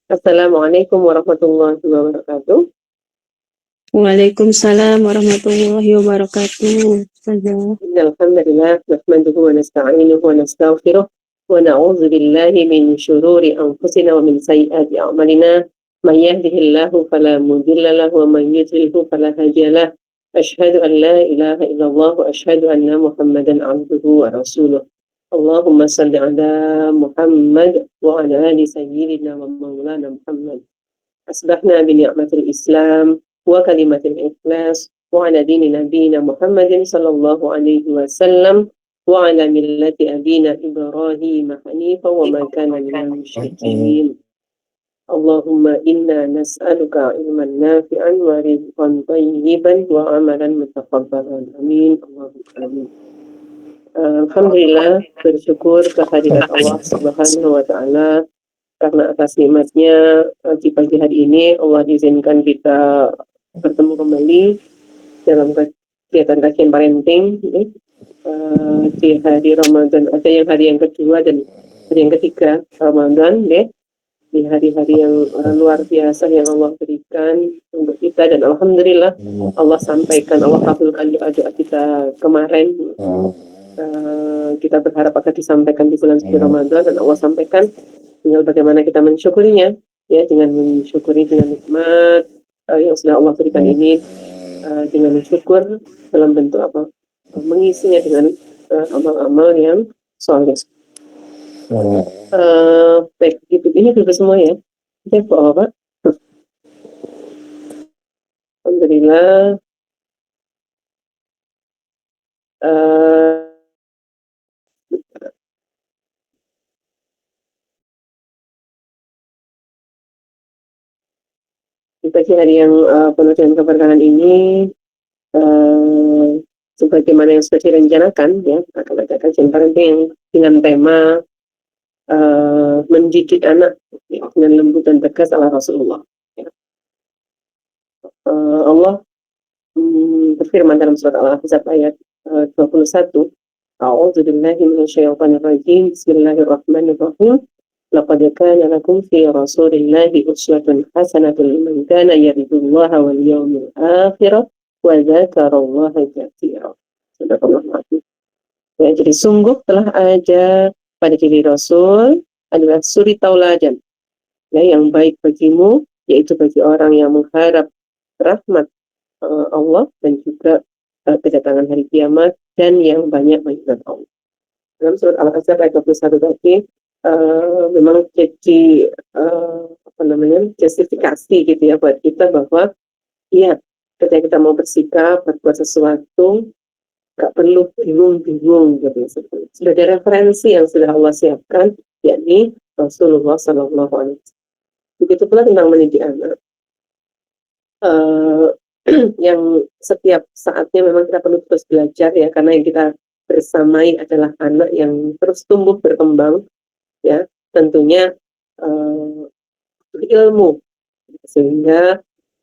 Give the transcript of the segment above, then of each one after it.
Assalamualaikum warahmatullahi wabarakatuh. Waalaikumsalam warahmatullahi wabarakatuh. Ustazah. Innal hamdalillah nahmaduhu wa nasta'inuhu wa nastaghfiruh wa na'udzu billahi min shururi anfusina wa min sayyiati a'malina. May yahdihillahu fala mudilla lahu wa may yudlilhu fala hadiya lahu. Asyhadu an la ilaha illallah wa asyhadu anna Muhammadan 'abduhu wa rasuluh. Allahumma shalli ala Muhammad wa ala ali sayyidina wa maulana Muhammad. Asbahna bi ni'matil Islam wa kalimatil ikhlas wa ala dini nabiyina Muhammadin sallallahu alaihi wasallam wa ala millati abina Ibrahim hanifa wa ma kana minal musyrikin. Allahumma inna nas'aluka ilman nafi'an wa rizqan thayyiban wa amalan mutaqabbalan. Amin. Allahumma amin. Alhamdulillah, bersyukur kehadirat Allah Subhanahu wa taala karena atas nikmatnya di pagi hari ini Allah izinkan kita bertemu kembali dalam kegiatan kajian parenting di hari Ramadan. Ada yang hari yang kedua dan hari yang ketiga Ramadan di hari-hari yang luar biasa yang Allah berikan untuk kita, dan alhamdulillah Allah sampaikan, Allah kabulkan doa-doa kita kemarin. Kita berharap akan disampaikan di bulan suci Ramadan, dan Allah sampaikan. Tinggal bagaimana kita mensyukurinya, ya, dengan mensyukuri dengan nikmat yang sudah Allah berikan ini, dengan bersyukur dalam bentuk apa? Mengisinya dengan amal-amal yang soleh. Baik, ini dulu semua ya. Oke, Pak. Alhamdulillah. Di pagi hari yang penuh dengan keberkahan ini, sebagaimana yang sudah direncanakan, ya, akan ada kajian parenting dengan tema mendidik anak dengan lembut dan tegas ala Rasulullah. Ya. Allah berfirman dalam surat Al-Ahzab ayat 21, A'udzu billahi minasyaitonir rajim. Bismillahirrahmanirrahim. Laqad kana lakum fi Rasulillahi uswatun hasanatun liman kana yarjullaha wal yawmil akhir wa dzakarallaha katsiran. Sadaqallahul. Ya, jadi sungguh telah ada pada diri Rasul adalah suri tauladan, ya, yang baik bagimu, yaitu bagi orang yang mengharap rahmat Allah dan juga kedatangan hari kiamat, dan yang banyak mengingat Allah. Dalam surat Al-Ahzab ayat 21 tadi memang jadi justifikasi gitu ya buat kita bahwa ya, ketika kita mau bersikap berbuat sesuatu gak perlu bingung-bingung gitu. Sudah ada referensi yang sudah Allah siapkan, yakni Rasulullah Sallallahu Alaihi Wasallam. Begitu pula tentang mendidik anak, yang setiap saatnya memang kita perlu terus belajar, ya, karena yang kita bersamai adalah anak yang terus tumbuh berkembang, ya, tentunya ilmu, sehingga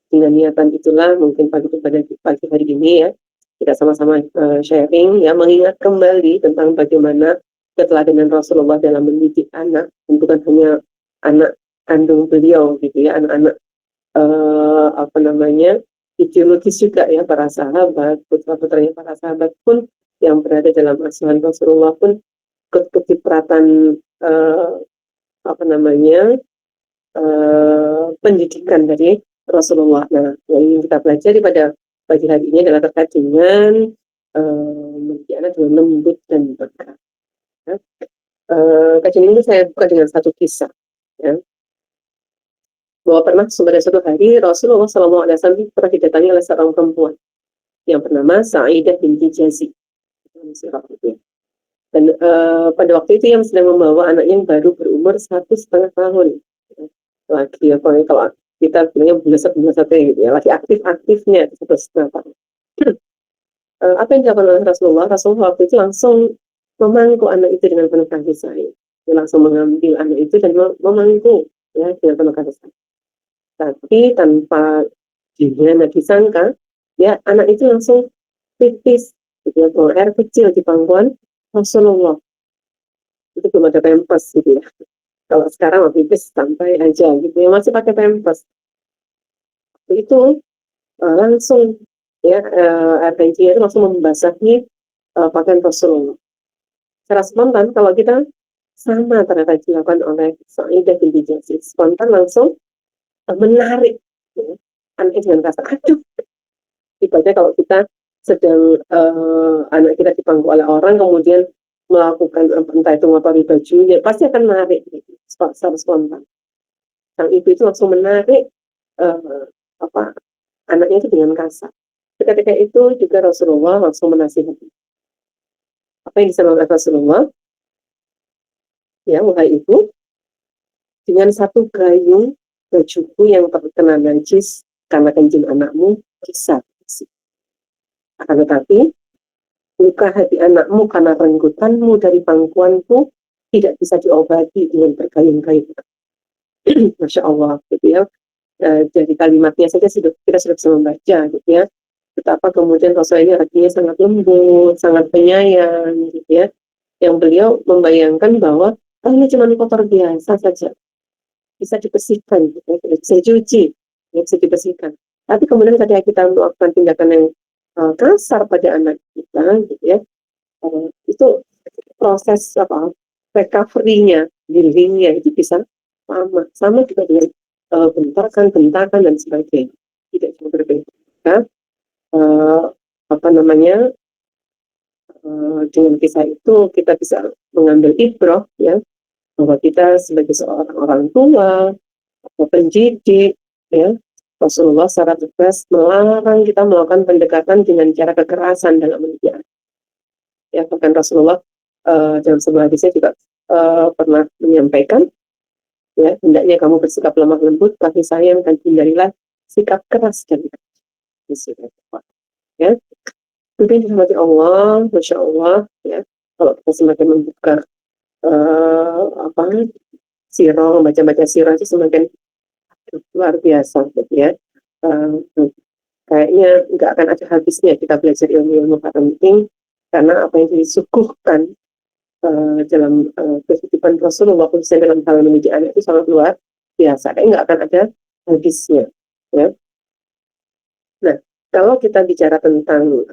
dengan niatan itulah mungkin pagi hari ini, ya, kita sama-sama sharing, ya, mengingat kembali tentang bagaimana keteladanan Rasulullah dalam mendidik anak, bukan hanya anak kandung beliau gitu ya, anak-anak ideologis juga, ya, para sahabat, putra-putranya para sahabat pun yang berada dalam asuhan Rasulullah pun kecipratan pendidikan dari Rasulullah. Nah, yang kita pelajari pada pagi hari ini adalah terkait dengan mendidik anak dengan lembut dan berkah. Ya. Kajian ini saya buka dengan satu kisah, ya, bahwa pernah pada suatu hari Rasulullah SAW pernah didatangi oleh seorang perempuan yang bernama Sa'idah binti Jazi. Dan pada waktu itu yang sedang membawa anaknya yang baru berumur 1,5 tahun. Lagi ya, kalau kita sebenarnya belum gitu ya, lagi aktif-aktifnya 1,5 tahun. Apa yang dilakukan oleh Rasulullah? Rasulullah waktu itu langsung memangku anak itu dengan penuh kasih sayang. Dia langsung mengambil anak itu dan memangku, ya, dengan penuh kasih sayang. Tapi tanpa disangka, ya, anak itu langsung pipis, gitu ya, buang air kecil di pangkuan Rasulullah. Itu belum ada pempes gitu ya. Kalau sekarang waktu itu santai aja gitu ya, masih pakai pampers. Waktu itu langsung ya air kencingnya itu langsung membasahi pakaian Rasulullah. Secara spontan kalau kita sama ternyata dilakukan oleh Saidah binti Yazid, spontan langsung menarik ya, anaknya dengan kasar. Aduh, ibaratnya kalau kita sedang anak kita dipangku oleh orang kemudian melakukan entah itu ngotori bajunya, pasti akan menarik gitu, secara spontan. Sang ibu itu langsung menarik apa anaknya itu dengan kasar. Ketika itu juga Rasulullah langsung menasihati. Apa yang disampaikan Rasulullah? Ya, wahai ibu, dengan satu gayung bajuku yang terkena najis karena kencing anakmu bisa. Akan tetapi luka hati anakmu karena renggutanmu dari pangkuanku tidak bisa diobati dengan bergayung-gayung. Masya Allah, gitu ya. Dari kalimatnya saja kita sudah bisa membaca, gitu ya. Betapa kemudian Rasul ini hatinya sangat lembut, sangat penyayang, gitu ya. Yang beliau membayangkan bahwa ini cuma kotor biasa saja, bisa dibersihkan, gitu ya. Bisa dicuci, ya, bisa dibersihkan. Tapi kemudian ketika kita melakukan tindakan yang kasar pada anak kita, gitu ya, itu proses recovery-nya, healing-nya itu bisa sama juga dengan bentakan dan sebagainya. Tidak cuma berbeda. Apa namanya, dengan kisah itu kita bisa mengambil ibrah ya, bahwa kita sebagai seorang orang tua atau pendidik ya, Rasulullah secara tegas melarang kita melakukan pendekatan dengan cara kekerasan dalam mendidik. Ya, bahkan Rasulullah dalam sebuah hadisnya juga pernah menyampaikan, ya, hendaknya kamu bersikap lemah lembut, kasih sayang, dan hindarilah sikap keras dan ya. Mungkin dirahmati Allah, Masya Allah, ya. Kalau kita semakin membuka sirah, baca-baca sirah itu semakin luar biasa, gitu ya. Kayaknya nggak akan ada habisnya kita belajar ilmu-ilmu parenting, karena apa yang disuguhkan dalam kehidupan Rasulullah khususnya dalam hal mendidik anak itu sangat luar biasa, kayaknya nggak akan ada habisnya, ya. Nah, kalau kita bicara tentang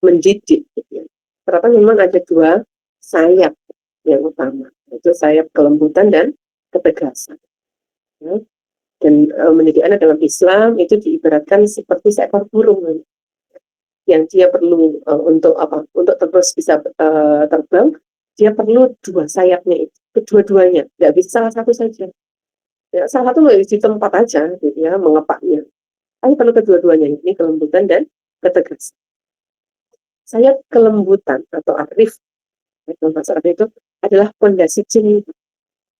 mendidik, gitu ya, ternyata memang ada dua sayap yang utama, yaitu sayap kelembutan dan ketegasan. Ya. Dan mendidik anak dalam Islam itu diibaratkan seperti seekor burung yang dia perlu untuk terus bisa terbang, dia perlu dua sayapnya itu, kedua-duanya, nggak bisa salah satu saja. Ya, salah satu di tempat aja, gitu ya, mengepaknya. Tapi perlu kedua-duanya, ini kelembutan dan ketegasan. Sayap kelembutan atau arif, dalam bahasa Arab itu adalah fondasi cinta.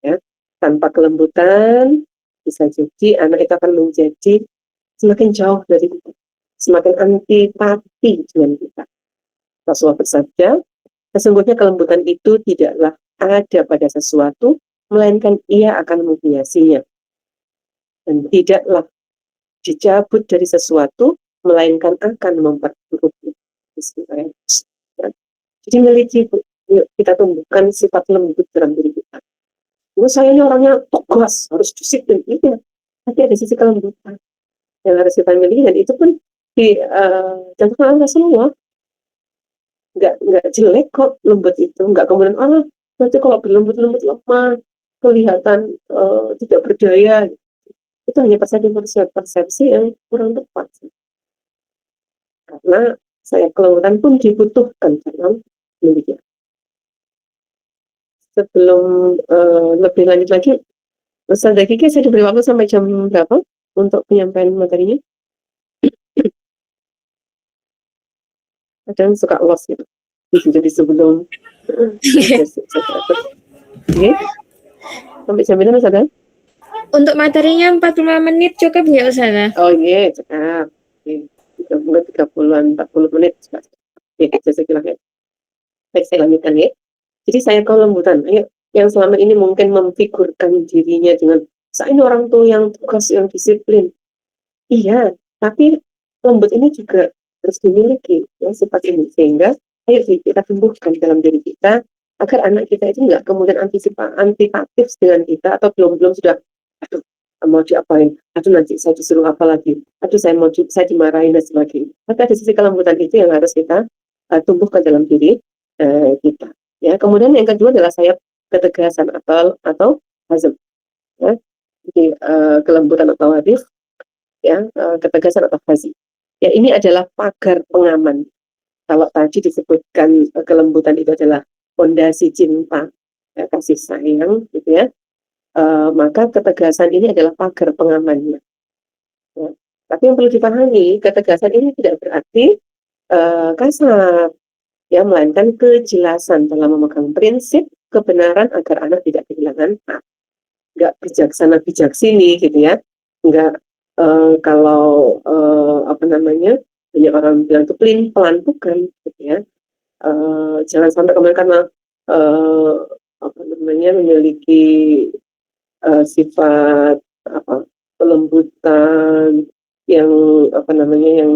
Ya. Tanpa kelembutan, bisa jadi anak itu akan menjadi semakin jauh dari kita, semakin antipati dengan kita. Rasulullah bersabda, sesungguhnya kelembutan itu tidaklah ada pada sesuatu, melainkan ia akan menghiasinya. Dan tidaklah dicabut dari sesuatu, melainkan akan memperburuknya. Jadi miliki, kita tumbuhkan sifat lembut dalam diri kita. Saya ini orangnya tegas, harus disiplin, iya. Tapi ada sisi kelembutan yang harus kita miliki, dan itu pun dicontohkan oleh Rasulullah. Nggak jelek kok lembut itu, nggak kemudian nanti kalau berlembut-lembut lemah, kelihatan tidak berdaya. Itu hanya persepsi yang kurang tepat. Karena saya kelembutan pun dibutuhkan dalam mendidik. Sebelum lebih lanjut lagi, Ustazah Kiki, saya diberi waktu sampai jam berapa untuk penyampaian materinya? Kadang suka lost gitu. Jadi sebelum sampai jam berapa, Ustazah? Untuk materinya 45 menit cukup ya, Ustazah? Oh iya, cekap. 30-an, 40 menit. Ya, saya kira ya. Baik, saya lanjutkan ya. Jadi saya kelembutan, ayo, yang selama ini mungkin memfigurkan dirinya dengan saya ini orang tua yang tegas, yang disiplin. Iya, tapi lembut ini juga harus dimiliki ya, sifat ini, sehingga ayo kita tumbuhkan dalam diri kita agar anak kita itu nggak kemudian antipatif dengan kita, atau belum sudah, aduh mau diapain, aduh nanti saya disuruh apa lagi, aduh saya dimarahin dan sebagainya. Maka ada sisi kelembutan itu yang harus kita tumbuhkan dalam diri kita. Ya, kemudian yang kedua adalah sayap ketegasan atau hazm. Ya. Jadi kelembutan atau hadis, ya, ketegasan atau hazm. Ya, ini adalah pagar pengaman. Kalau tadi disebutkan kelembutan itu adalah fondasi cinta, ya, kasih sayang, gitu ya. Maka ketegasan ini adalah pagar pengamannya. Ya. Tapi yang perlu dipahami, ketegasan ini tidak berarti kasar, ya, melainkan kejelasan dalam memegang prinsip kebenaran agar anak tidak kehilangan hak. Nggak bijaksana-bijaksini, gitu ya. Nggak kalau apa namanya, banyak orang bilang itu pelin-pelan, bukan, gitu ya. Jangan sampai kemudian karena apa namanya, memiliki sifat apa, kelembutan yang apa namanya, yang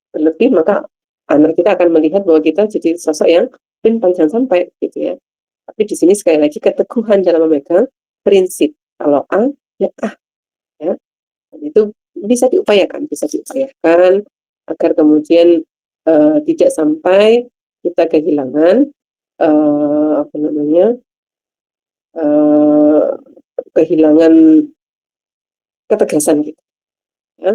berlebih, maka anak kita akan melihat bahwa kita jadi sosok yang pelin-pelan, jangan sampai, gitu ya. Tapi di sini sekali lagi keteguhan dalam memegang prinsip, kalau A ya A, ya. Dan itu bisa diupayakan agar kemudian tidak sampai kita kehilangan apa namanya, kehilangan ketegasan kita, ya.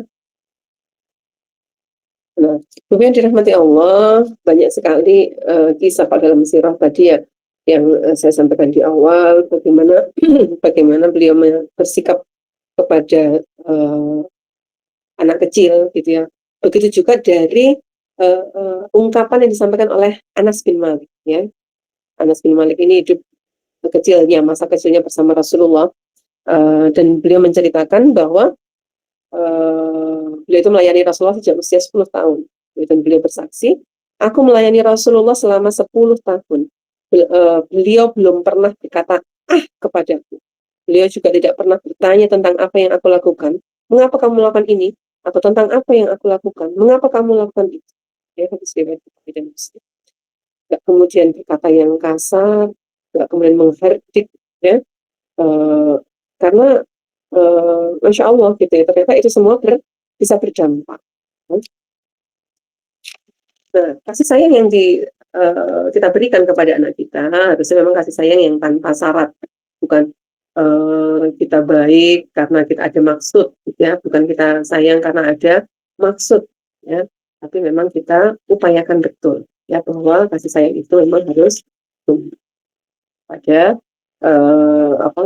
Nah, kemudian dirahmati Allah, banyak sekali kisah pada dalam sirah tadi ya, yang saya sampaikan di awal, bagaimana beliau bersikap kepada anak kecil, gitu ya. Begitu juga dari ungkapan yang disampaikan oleh Anas bin Malik, ya. Anas bin Malik ini hidup masa kecilnya bersama Rasulullah, dan beliau menceritakan bahwa beliau itu melayani Rasulullah sejak usia 10 tahun. Dan beliau bersaksi, aku melayani Rasulullah selama 10 tahun. Beliau belum pernah berkata kepadaku. Beliau juga tidak pernah bertanya tentang apa yang aku lakukan. Mengapa kamu melakukan ini? Atau tentang apa yang aku lakukan? Mengapa kamu lakukan itu? Ya, hadis riwayat Bukhari dan Muslim. Nggak kemudian berkata yang kasar, nggak kemudian menghardik, ya. Karena Masya Allah, gitu ya, ternyata itu semua bisa berdampak. Nah, kasih sayang yang kita berikan kepada anak kita harusnya memang kasih sayang yang tanpa syarat, bukan kita baik karena kita ada maksud, gitu ya, bukan kita sayang karena ada maksud, ya, tapi memang kita upayakan betul, ya, bahwa kasih sayang itu memang harus pada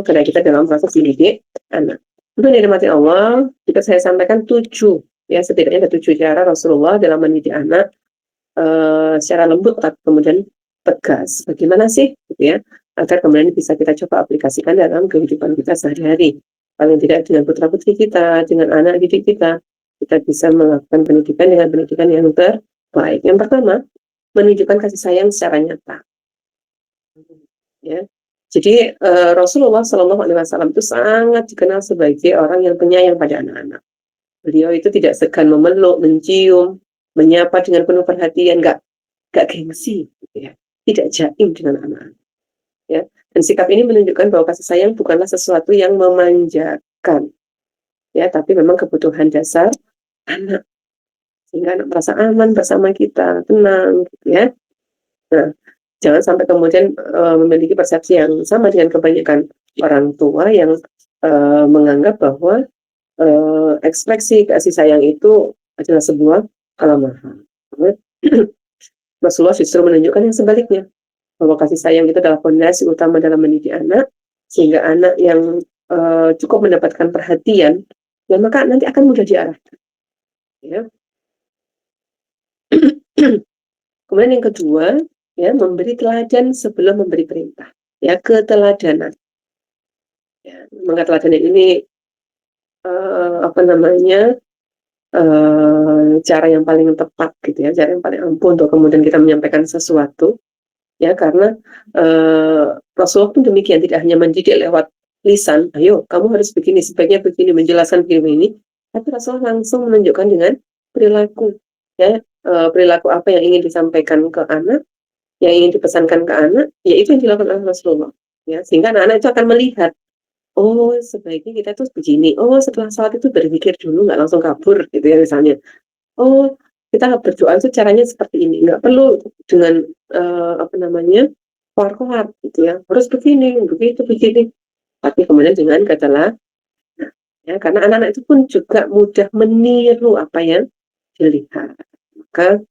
karena kita dalam proses mendidik anak. Itu dirahmati Allah, jika saya sampaikan 7, ya, setidaknya ada 7 cara Rasulullah dalam mendidik anak secara lembut tapi kemudian tegas. Bagaimana sih, gitu ya, agar kemudian bisa kita coba aplikasikan dalam kehidupan kita sehari-hari. Paling tidak dengan putra-putri kita, dengan anak didik kita bisa melakukan pendidikan dengan pendidikan yang terbaik. Yang pertama, menunjukkan kasih sayang secara nyata. Ya. Jadi Rasulullah SAW itu sangat dikenal sebagai orang yang penyayang pada anak-anak. Beliau itu tidak segan memeluk, mencium, menyapa dengan penuh perhatian, nggak gengsi, gitu ya. Tidak jaim dengan anak-anak. Ya. Dan sikap ini menunjukkan bahwa kasih sayang bukanlah sesuatu yang memanjakan, ya, tapi memang kebutuhan dasar anak, sehingga anak merasa aman bersama kita, tenang, gitu ya. Nah, jangan sampai kemudian memiliki persepsi yang sama dengan kebanyakan orang tua yang menganggap bahwa ekspresi kasih sayang itu adalah sebuah kelemahan. Rasulullah justru menunjukkan yang sebaliknya, bahwa kasih sayang itu adalah fondasi utama dalam mendidik anak, sehingga anak yang cukup mendapatkan perhatian, ya, maka nanti akan mudah diarahkan. Ya. Kemudian yang kedua, ya, memberi teladan sebelum memberi perintah, ya, keteladanan. Ya, maka teladan ini apa namanya, cara yang paling tepat, gitu ya, cara yang paling ampuh untuk kemudian kita menyampaikan sesuatu, ya, karena Rasulullah pun demikian, tidak hanya mendidik lewat lisan, ayo kamu harus begini, sebaiknya begini, menjelaskan begini, tapi Rasulullah langsung menunjukkan dengan perilaku, ya, perilaku apa yang ingin disampaikan ke anak, yang ingin dipesankan ke anak, ya itu yang dilakukan oleh Rasulullah. Ya, sehingga anak-anak itu akan melihat, oh sebaiknya kita tuh begini, oh setelah sholat itu berzikir dulu, nggak langsung kabur gitu ya misalnya. Oh kita berdoa itu caranya seperti ini, nggak perlu dengan keluar-keluar gitu ya, harus begini, begitu, begini. Tapi kemudian dengan katalah, ya karena anak-anak itu pun juga mudah meniru apa yang dilihat. Maka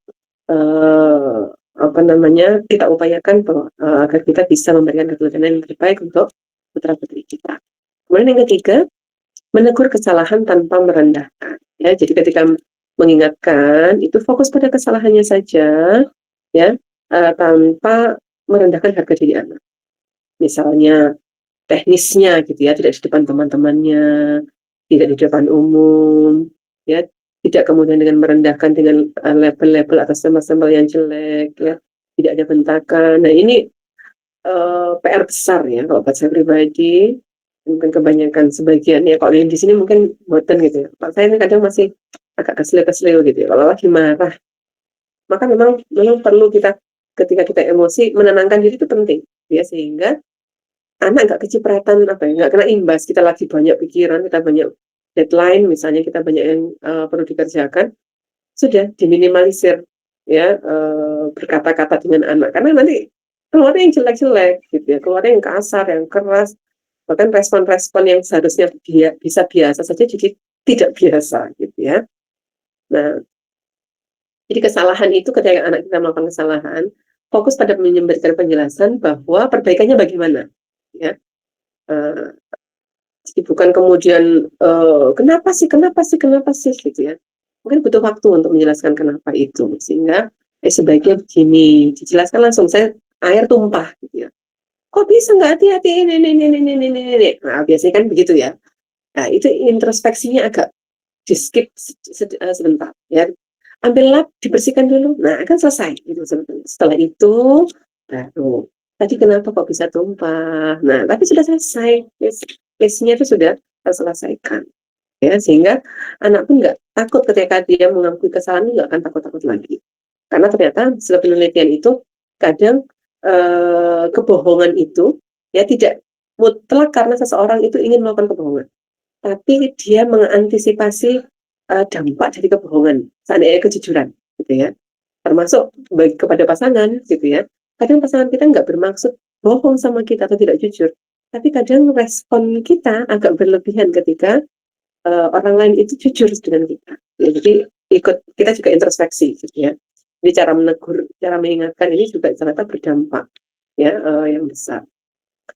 kita upayakan bahwa agar kita bisa memberikan keteladanan yang terbaik untuk putra-putri kita. Kemudian yang ketiga, menegur kesalahan tanpa merendahkan. Ya, jadi ketika mengingatkan itu fokus pada kesalahannya saja, ya, tanpa merendahkan harga diri anak. Misalnya teknisnya gitu ya, tidak di depan teman-temannya, tidak di depan umum, ya, tidak kemudian dengan merendahkan dengan label-label atau stempel-stempel yang jelek, ya, tidak ada bentakan. Nah ini PR besar ya kalau buat saya pribadi, mungkin kebanyakan sebagian ya kalau yang di sini mungkin boten gitu ya. Pak saya ini kadang masih agak kesleo gitu ya. Kalau lagi marah, maka memang perlu kita ketika kita emosi menenangkan diri itu penting ya, sehingga anak nggak kecipratan nggak kena imbas. Kita lagi banyak pikiran, kita banyak deadline misalnya, kita banyak yang perlu dikerjakan, sudah diminimalisir ya, berkata-kata dengan anak, karena nanti keluarnya yang jelek-jelek gitu ya, keluarnya yang kasar, yang keras, bahkan respon-respon yang seharusnya bisa biasa saja jadi tidak biasa gitu ya. Nah, jadi kesalahan itu ketika anak kita melakukan kesalahan, fokus pada memberikan penjelasan bahwa perbaikannya bagaimana ya. Jadi bukan kemudian kenapa sih gitu ya. Mungkin butuh waktu untuk menjelaskan kenapa itu, sehingga sebaiknya begini, dijelaskan langsung. Saya air tumpah gitu ya. Kok bisa nggak hati-hati ini. Nah, biasanya kan begitu ya. Nah, itu introspeksinya agak di skip sebentar ya. Ambil lap, dibersihkan dulu. Nah, akan selesai gitu. Setelah itu baru tadi kenapa kok bisa tumpah. Nah, tapi sudah selesai. Case-nya itu sudah terselesaikan. Ya, sehingga anak pun nggak takut ketika dia mengakui kesalahan, nggak akan takut-takut lagi. Karena ternyata setelah penelitian itu kadang kebohongan itu ya tidak mutlak karena seseorang itu ingin melakukan kebohongan, tapi dia mengantisipasi dampak dari kebohongan, seandainya kejujuran, gitu ya. Termasuk kepada pasangan, gitu ya. Kadang pasangan kita nggak bermaksud bohong sama kita atau tidak jujur, tapi kadang respon kita agak berlebihan ketika orang lain itu jujur dengan kita. Ya, jadi kita juga introspeksi, gitu ya. Jadi cara menegur, cara mengingatkan ini juga ternyata berdampak ya, yang besar.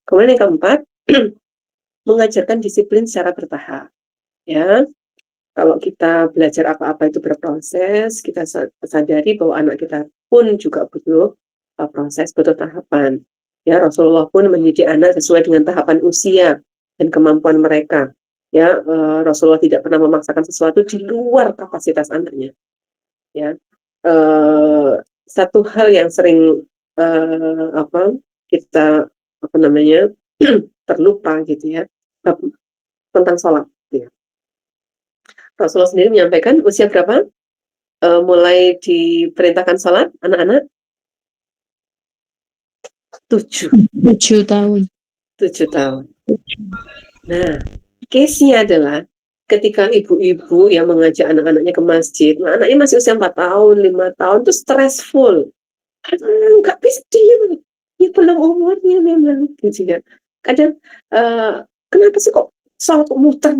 Kemudian yang keempat, mengajarkan disiplin secara bertahap. Ya, kalau kita belajar apa-apa itu berproses, kita sadari bahwa anak kita pun juga butuh proses, butuh tahapan. Ya, Rasulullah pun mendidik anak sesuai dengan tahapan usia dan kemampuan mereka. Ya, Rasulullah tidak pernah memaksakan sesuatu di luar kapasitas anaknya. Ya, satu hal yang sering kita terlupa gitu ya, tentang sholat. Ya. Rasulullah sendiri menyampaikan usia berapa mulai diperintahkan sholat anak-anak? 7 tahun. 7 tahun. Nah, case-nya adalah ketika ibu-ibu yang mengajak anak-anaknya ke masjid, anaknya masih usia 4 tahun, 5 tahun, itu stressful. Nggak bisa diam, ya belum umurnya memang, gitu ya. Kadang, kenapa sih kok sholat muter,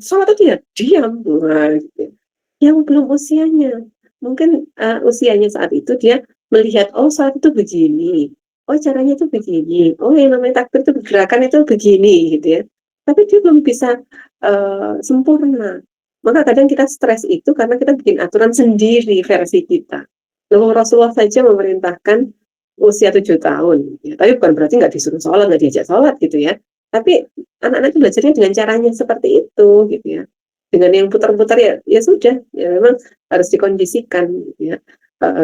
sholat itu ya diam, gitu. Yang belum usianya. Mungkin usianya saat itu dia melihat, oh sholat itu begini, oh caranya itu begini, oh yang namanya takbir itu gerakan itu begini, gitu ya. Tapi dia belum bisa sempurna. Maka kadang kita stres itu karena kita bikin aturan sendiri versi kita. Lalu Rasulullah saja memerintahkan usia 7 tahun. Ya. Tapi bukan berarti nggak disuruh sholat, nggak diajak sholat gitu ya. Tapi anak-anak itu belajarnya dengan caranya seperti itu gitu ya. Dengan yang putar-putar ya sudah, ya memang harus dikondisikan gitu ya.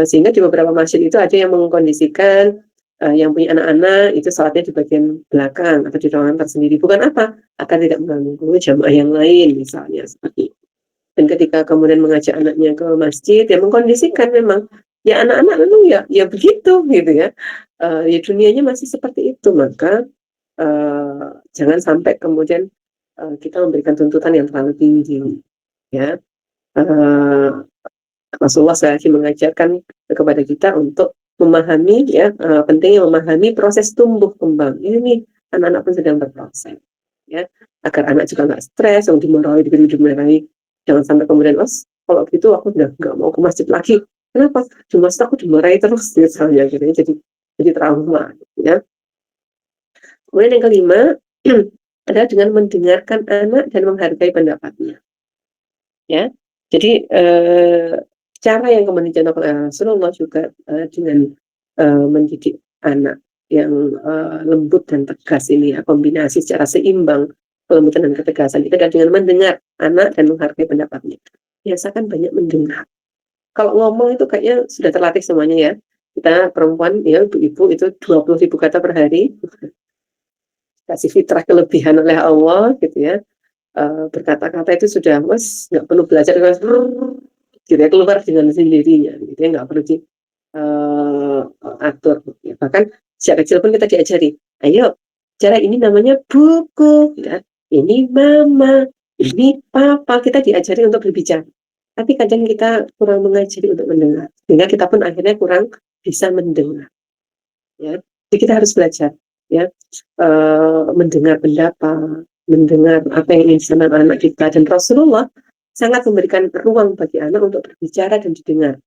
Sehingga di beberapa masjid itu ada yang mengkondisikan yang punya anak-anak itu sholatnya di bagian belakang atau di ruangan tersendiri. Bukan apa? Akan tidak mengganggu jamaah yang lain misalnya seperti itu. Dan ketika kemudian mengajak anaknya ke masjid, ya mengkondisikan memang Ya anak-anak memang ya begitu gitu ya. Ya dunianya masih seperti itu, maka jangan sampai kemudian kita memberikan tuntutan yang terlalu tinggi ya. Eh, Rasulullah sekali lagi mengajarkan kepada kita untuk memahami ya, pentingnya memahami proses tumbuh kembang. Ini anak-anak pun sedang berproses ya, agar anak juga nggak stres, yang dimarahi. Jangan sampai kemudian, kalau gitu aku udah nggak mau ke masjid lagi. Kenapa? Di masjid aku dimarahi terus misalnya gitu ya. Jadi trauma ya. Kemudian yang kelima adalah dengan mendengarkan anak dan menghargai pendapatnya ya. Jadi cara yang kemudian dicontohkan oleh Rasulullah juga dengan mendidik anak yang lembut dan tegas ini ya, kombinasi secara seimbang kelembutan dan ketegasan itu adalah dengan mendengar anak dan menghargai pendapatnya. Biasakan banyak mendengar. Kalau ngomong itu kayaknya sudah terlatih semuanya ya. Kita perempuan ya, ibu-ibu itu 20.000 kata per hari, kasih fitrah kelebihan oleh Allah gitu ya. Berkata-kata itu sudah nggak perlu belajar gitu ya, keluar dengan sendirinya gitu ya, nggak perlu atur ya. Bahkan sejak kecil pun kita diajari, ayo cara ini namanya buku ya. Ini mama, ini papa, kita diajari untuk berbicara, tapi kadang kita kurang mengajari untuk mendengar, sehingga kita pun akhirnya kurang bisa mendengar ya. Jadi kita harus belajar ya, mendengar pendapat, mendengar apa yang ingin disampaikan anak kita. Dan Rasulullah sangat memberikan ruang bagi anak untuk berbicara dan didengar.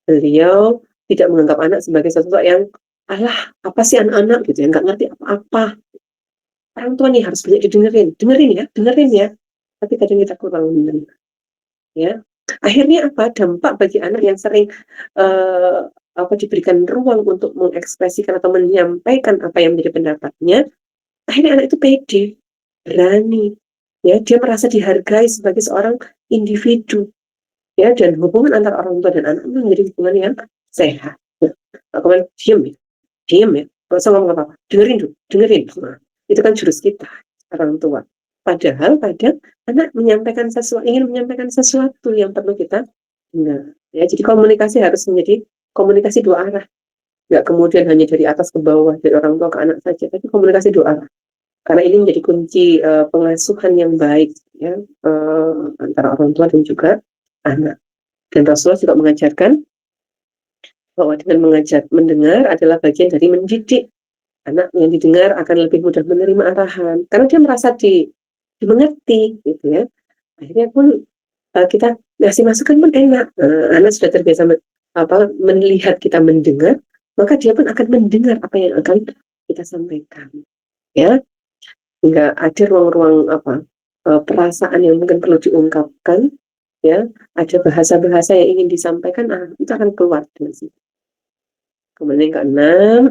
Beliau tidak menganggap anak sebagai sosok yang alah apa sih anak-anak gitu ya, nggak ngerti apa-apa. Orang tua nih harus banyak dengerin ya. Tapi kadang kita kurang mendengar ya. Akhirnya apa? Dampak bagi anak yang sering diberikan ruang untuk mengekspresikan atau menyampaikan apa yang menjadi pendapatnya, akhirnya anak itu pede, berani, ya, dia merasa dihargai sebagai seorang individu, ya, dan hubungan antara orang tua dan anak itu menjadi hubungan yang sehat. Ya. Kemudian diem ya, nggak usah ngomong apa-apa, dengerin. Nah, itu kan jurus kita, orang tua. Padahal kadang anak ingin menyampaikan sesuatu yang perlu kita dengar. Ya, jadi komunikasi harus menjadi komunikasi dua arah. Nggak kemudian hanya dari atas ke bawah, dari orang tua ke anak saja, tapi komunikasi dua arah. Karena ini menjadi kunci pengasuhan yang baik ya, antara orang tua dan juga anak. Dan Rasulullah juga mengajarkan bahwa dengan mendengar adalah bagian dari mendidik. Anak yang didengar akan lebih mudah menerima arahan karena dia merasa dimengerti gitu ya. Akhirnya pun kita ngasih masukan pun enak. Anak sudah terbiasa melihat kita mendengar, maka dia pun akan mendengar apa yang akan kita sampaikan ya. Nggak ada ruang-ruang perasaan yang mungkin perlu diungkapkan ya, ada bahasa-bahasa yang ingin disampaikan, itu akan keluar dengan situ. Kemudian yang keenam,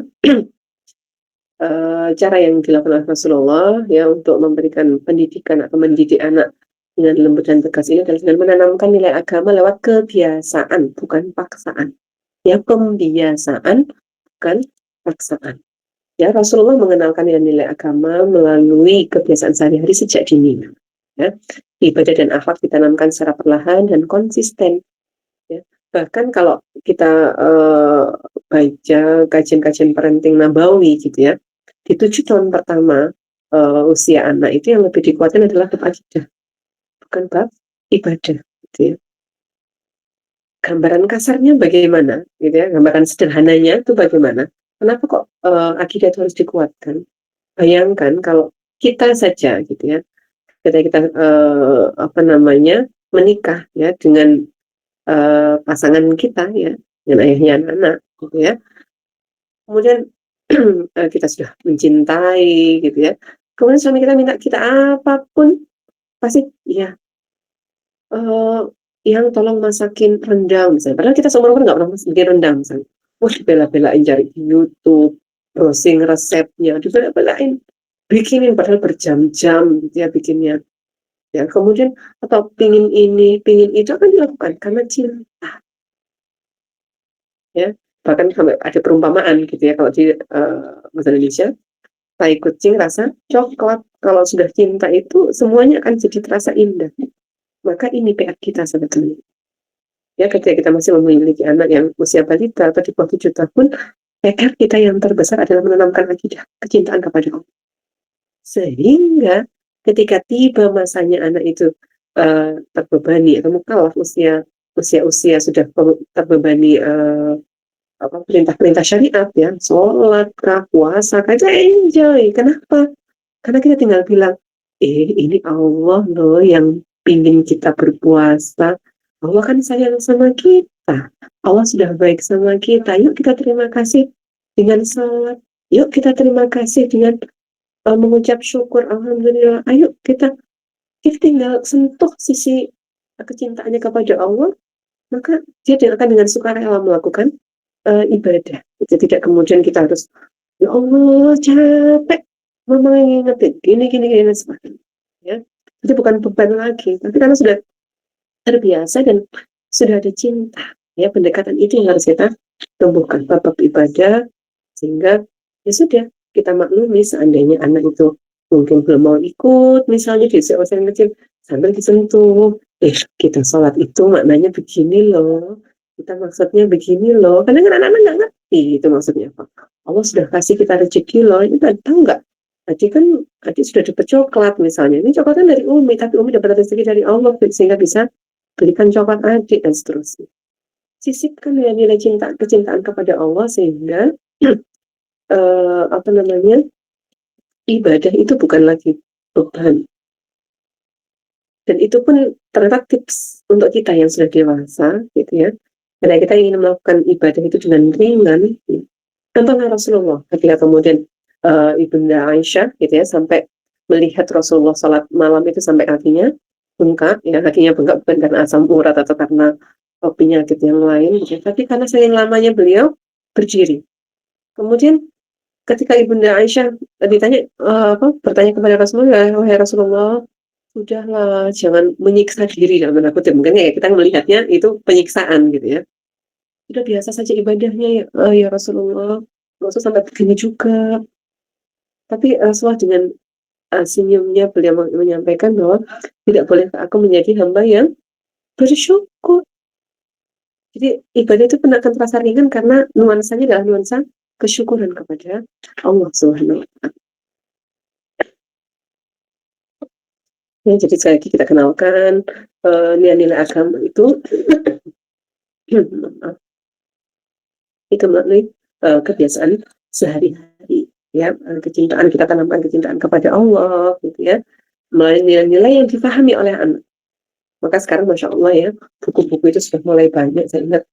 cara yang dilakukan oleh Rasulullah ya untuk memberikan pendidikan atau mendidik anak dengan lembut dan tegas ini adalah dengan menanamkan nilai agama lewat kebiasaan, bukan paksaan. Ya, pembiasaan, bukan paksaan. Ya, Rasulullah mengenalkan nilai-nilai agama melalui kebiasaan sehari-hari sejak dini. Ya, ibadah dan akhlak ditanamkan secara perlahan dan konsisten. Ya. Bahkan kalau kita baca kajian-kajian parenting nabawi gitu ya, di 7 tahun pertama usia anak itu yang lebih dikuatkan adalah bab akidah, bukan bab ibadah. Gitu ya. Gambaran kasarnya bagaimana, gitu ya? Gambaran sederhananya itu bagaimana? Kenapa kok akidah itu harus dikuatkan? Bayangkan kalau kita saja, gitu ya, ketika kita menikah ya dengan pasangan kita ya, dengan ayahnya anak-anak, gitu ya. Kemudian kita sudah mencintai, gitu ya. Kemudian suami kita minta kita apapun, pasti ya, yang tolong masakin rendang misalnya. Padahal kita seumur umur nggak pernah bikin rendang misalnya. Wah, dibela-belain cari di YouTube, browsing resepnya, dibela-belain bikinin padahal berjam-jam gitu ya bikinnya. Ya, kemudian atau pingin ini, pingin itu akan dilakukan karena cinta. Ya, bahkan sampai ada perumpamaan gitu ya kalau di bahasa Indonesia, tai kucing rasa coklat. Kalau sudah cinta itu semuanya akan jadi terasa indah. Maka ini PR kita sebetulnya. Ya, ketika kita masih memiliki anak yang usia balita atau di bawah 7 tahun, PR kita yang terbesar adalah menanamkan akidah kecintaan kepada Allah. Sehingga ketika tiba masanya anak itu terbebani atau mukallaf usia sudah terbebani perintah-perintah syariat ya, sholat, puasa, kita enjoy. Kenapa? Karena kita tinggal bilang, ini Allah loh yang pingin kita berpuasa. Allah kan sayang sama kita. Allah sudah baik sama kita. Yuk kita terima kasih dengan sholat. Yuk kita terima kasih dengan mengucap syukur. Alhamdulillah. Ayo kita tinggal sentuh sisi kecintaannya kepada Allah. Maka dia akan dengan sukarela melakukan ibadah. Jadi tidak kemudian kita harus, ya Allah capek mama ngingetin gini dan sebagainya ya. Itu bukan beban lagi, tapi karena sudah terbiasa dan sudah ada cinta ya, pendekatan itu yang harus kita tumbuhkan bab ibadah, sehingga ya sudah kita maklumi seandainya anak itu mungkin belum mau ikut misalnya di usia yang kecil, sambil disentuh, kita sholat itu maknanya begini loh, kita maksudnya begini loh, karena kan anak-anak nggak ngerti itu maksudnya apa. Allah sudah kasih kita rezeki loh, itu tahu nggak? Tadi sudah dapat coklat misalnya, ini coklatnya dari Umi, tapi Umi dapat rezeki dari Allah sehingga bisa berikan coklat adik dan seterusnya. Sisipkan nilai kecintaan kepada Allah sehingga ibadah itu bukan lagi beban. Dan itu pun ternyata tips untuk kita yang sudah dewasa, gitu ya. Karena kita ingin melakukan ibadah itu dengan ringan. Contohnya Rasulullah, ketika kemudian Ibunda Aisyah, gitu ya, sampai melihat Rasulullah salat malam itu sampai kakinya bengkak, ya kakinya bengkak bukan karena asam urat atau karena penyakit yang lain, gitu, tapi karena saking lamanya beliau berdiri. Kemudian ketika Ibunda Aisyah ditanya bertanya kepada Rasulullah, wahai Rasulullah, sudahlah jangan menyiksa diri dalam tanda kutip, mungkin ya kita melihatnya itu penyiksaan gitu ya. Sudah biasa saja ibadahnya ya Rasulullah, nggak usah sampai begini juga. Tapi Rasulullah dengan senyumnya beliau menyampaikan bahwa tidak boleh aku menjadi hamba yang bersyukur. Jadi ibadah itu pun akan terasa ringan karena nuansanya adalah nuansa kesyukuran kepada Allah Subhanahu wa Ta'ala. Ya, jadi sekali lagi kita kenalkan nilai-nilai agama itu itu melalui kebiasaan sehari-hari ya, kecintaan, kita tanamkan kecintaan kepada Allah gitu ya, melalui nilai-nilai yang difahami oleh anak. Maka sekarang Masya Allah ya, buku-buku itu sudah mulai banyak. Saya ingat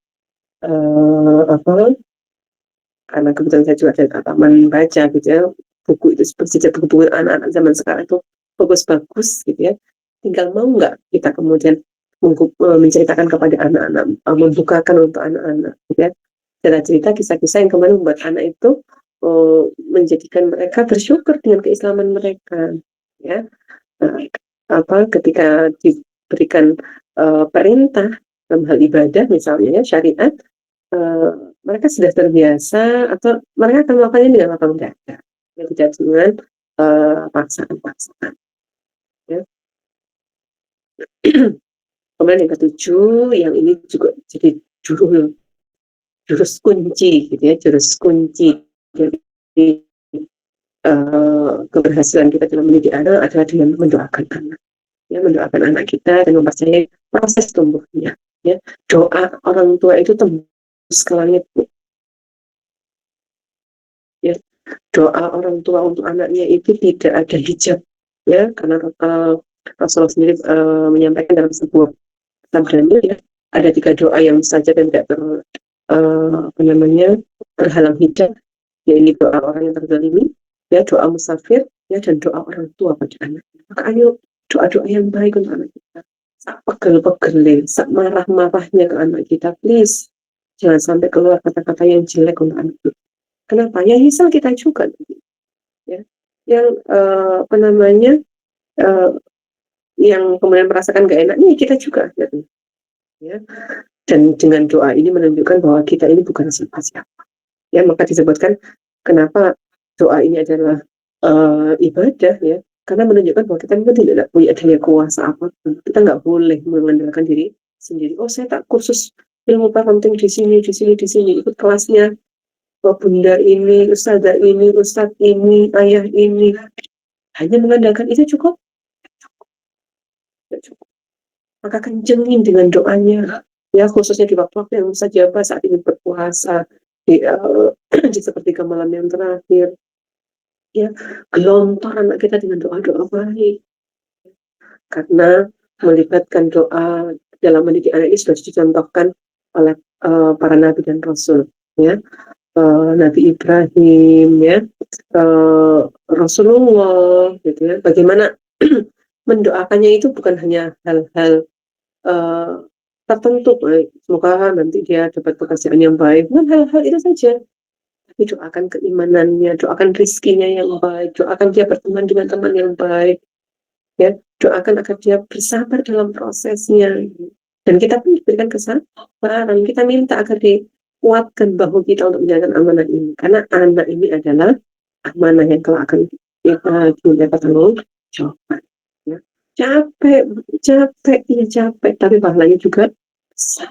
karena kebetulan saya juga ada taman baca gitu ya, buku itu seperti buku-buku anak-anak zaman sekarang itu bagus-bagus gitu ya. Tinggal mau nggak kita kemudian menceritakan kepada anak-anak, membukakan untuk anak-anak gitu ya, cerita-cerita kisah-kisah yang kemarin membuat anak itu menjadikan mereka bersyukur dengan keislaman mereka ya. Ketika diberikan perintah dalam hal ibadah misalnya ya, syariat, mereka sudah terbiasa atau mereka akan melakukannya dengan lapang dada ya, tidak dengan paksaan-paksaan ya. Kemudian yang ketujuh, yang ini juga jadi jurus kunci gitu ya, jurus kunci dari keberhasilan kita dalam mendidik anak adalah dengan mendoakan anak ya, mendoakan anak kita dan mempercayai proses tumbuhnya ya. Doa orang tua itu tembus ke langit ya. Doa orang tua untuk anaknya itu tidak ada hijab ya, karena Rasulullah sendiri menyampaikan dalam sebuah sabdanya ya, ada 3 doa yang saja dan tidak terhalang hijab, yaitu doa orang yang terzalimi ya, doa musafir ya, dan doa orang tua pada anak. Maka ayo doa-doa yang baik untuk anak kita. Sak pegel-pegel, sak marah-marahnya ke anak kita, please jangan sampai keluar kata-kata yang jelek untuk anak kita. Kenapa? Ya misal kita juga ya, yang yang kemudian merasakan gak enaknya kita juga gitu. Ya. Dan dengan doa ini menunjukkan bahwa kita ini bukan siapa-siapa ya, maka disebutkan kenapa doa ini adalah ibadah ya, karena menunjukkan bahwa kita tidak punya daya kuasa apapun, kita nggak boleh mengandalkan diri sendiri. Oh, saya tak kursus ilmu parenting di sini, ikut kelasnya bunda ini, ustazah ini, ustadz ini, ayah ini. Hanya mengandalkan itu cukup? Tidak cukup. Maka kencengin dengan doanya, ya, khususnya di waktu-waktu yang mustajabah saat ini berpuasa, di sepertiga malam yang terakhir, ya, gelontor anak kita dengan doa-doa baik, karena melibatkan doa dalam mendidik anak ini sudah dicontohkan oleh para nabi dan rasul, ya, Nabi Ibrahim, ya, Rasulullah, gitu ya. Bagaimana mendoakannya itu bukan hanya hal-hal tertentu, semoga nanti dia dapat pekerjaan yang baik, bukan hal-hal itu saja, tapi doakan keimanannya, doakan rizkinya yang baik, doakan dia berteman dengan teman yang baik, ya, doakan agar dia bersabar dalam prosesnya, dan kita pun diberikan kesabaran. Kita minta agar dikuatkan bahu kita untuk menjalankan amanah ini, karena anak ini adalah amanah yang kelak akan kita diminta tanggung jawab, ya. Capek, tapi pahalanya juga besar,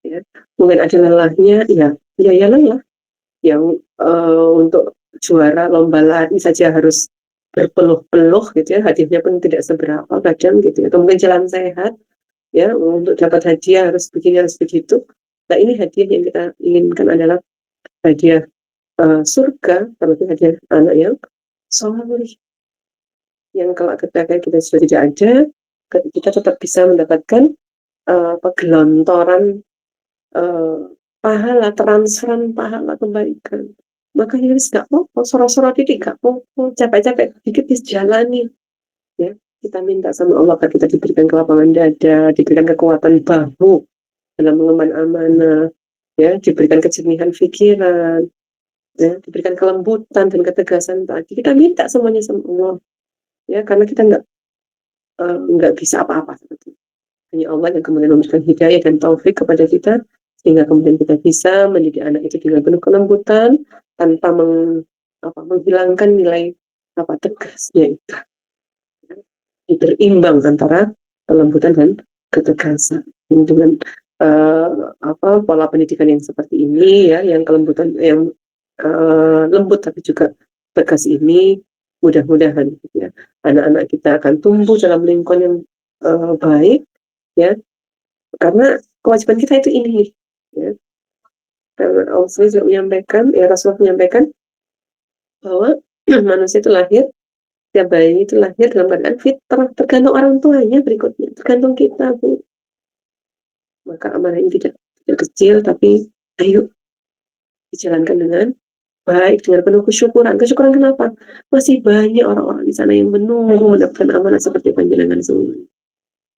ya. Mungkin ada lelahnya, ya lelah, yang untuk juara lomba lari saja harus berpeluh-peluh, gitu ya, hadiahnya pun tidak seberapa kadang, gitu ya. Atau mungkin jalan sehat, ya, untuk dapat hadiah harus begini, harus begitu. Nah, ini hadiah yang kita inginkan adalah hadiah surga, terlebih hadiah anak yang soleh, yang kalau ketika kita sudah tidak ada, kita tetap bisa mendapatkan gelontoran pahala, transferan pahala kebaikan. Makanya gak apa-apa, soro-soro titik gak apa-apa, capek-capek dikit dijalani, ya. Kita minta sama Allah agar kita diberikan kelapangan dada, diberikan kekuatan bahu dalam mengemban amanah, ya, diberikan kejernihan pikiran, ya, diberikan kelembutan dan ketegasan tadi. Kita minta semuanya sama Allah, ya, karena kita nggak bisa apa-apa sebetulnya. Hanya Allah yang kemudian memberikan hidayah dan taufik kepada kita, sehingga kemudian kita bisa mendidik anak itu dengan penuh kelembutan, tanpa menghilangkan nilai tegasnya itu. Berimbang antara kelembutan dan ketegasan. Dengan pola pendidikan yang seperti ini, ya, yang kelembutan, yang lembut tapi juga tegas ini, mudah-mudahan, ya, anak-anak kita akan tumbuh dalam lingkungan yang baik, ya, karena kewajiban kita itu ini, ya. Karena Allah menyampaikan, ya, Rasulullah menyampaikan bahwa manusia itu lahir, setiap bayi itu lahir dalam keadaan fitrah, tergantung orang tuanya berikutnya, tergantung kita, Bu. Maka amanah ini tidak kecil, tapi ayo dijalankan dengan baik, dengan penuh kesyukuran. Kesyukuran kenapa? Masih banyak orang-orang di sana yang menunggu mendapatkan amanah seperti panjenengan semua.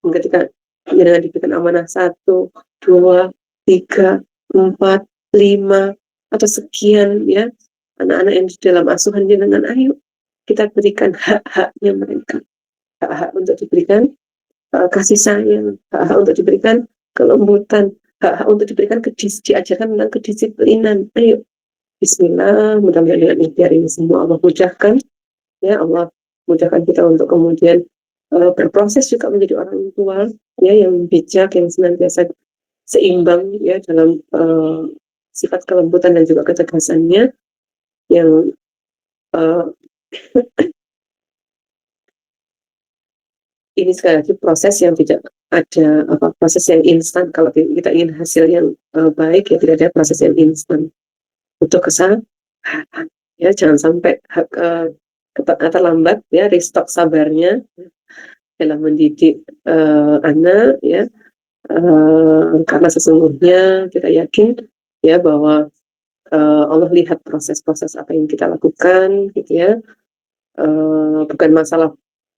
Ketika panjenengan diberikan amanah 1, 2, 3, 4, 5, atau sekian, ya, anak-anak yang di dalam asuhan jenengan, ayo kita berikan hak-haknya mereka, hak-hak untuk diberikan kasih sayang, hak-hak untuk diberikan kelembutan, hak-hak untuk diberikan diajarkan tentang kedisiplinan. Ayo, bismillah, mudah-mudahan dengan ikhtiar ini semua Allah mudahkan, ya, Allah mudahkan kita untuk kemudian berproses juga menjadi orang tua, ya, yang bijak, yang senantiasa seimbang, ya, dalam sifat kelembutan dan juga ketegasannya, yang ini sekali lagi proses yang tidak ada proses yang instan. Kalau kita ingin hasil yang baik, ya, tidak ada proses yang instan. Butuh kesabaran, ya, jangan sampai terlambat, ya, restock sabarnya dalam mendidik anak, ya, karena sesungguhnya kita yakin, ya, bahwa Allah lihat proses-proses apa yang kita lakukan, gitu ya. Bukan masalah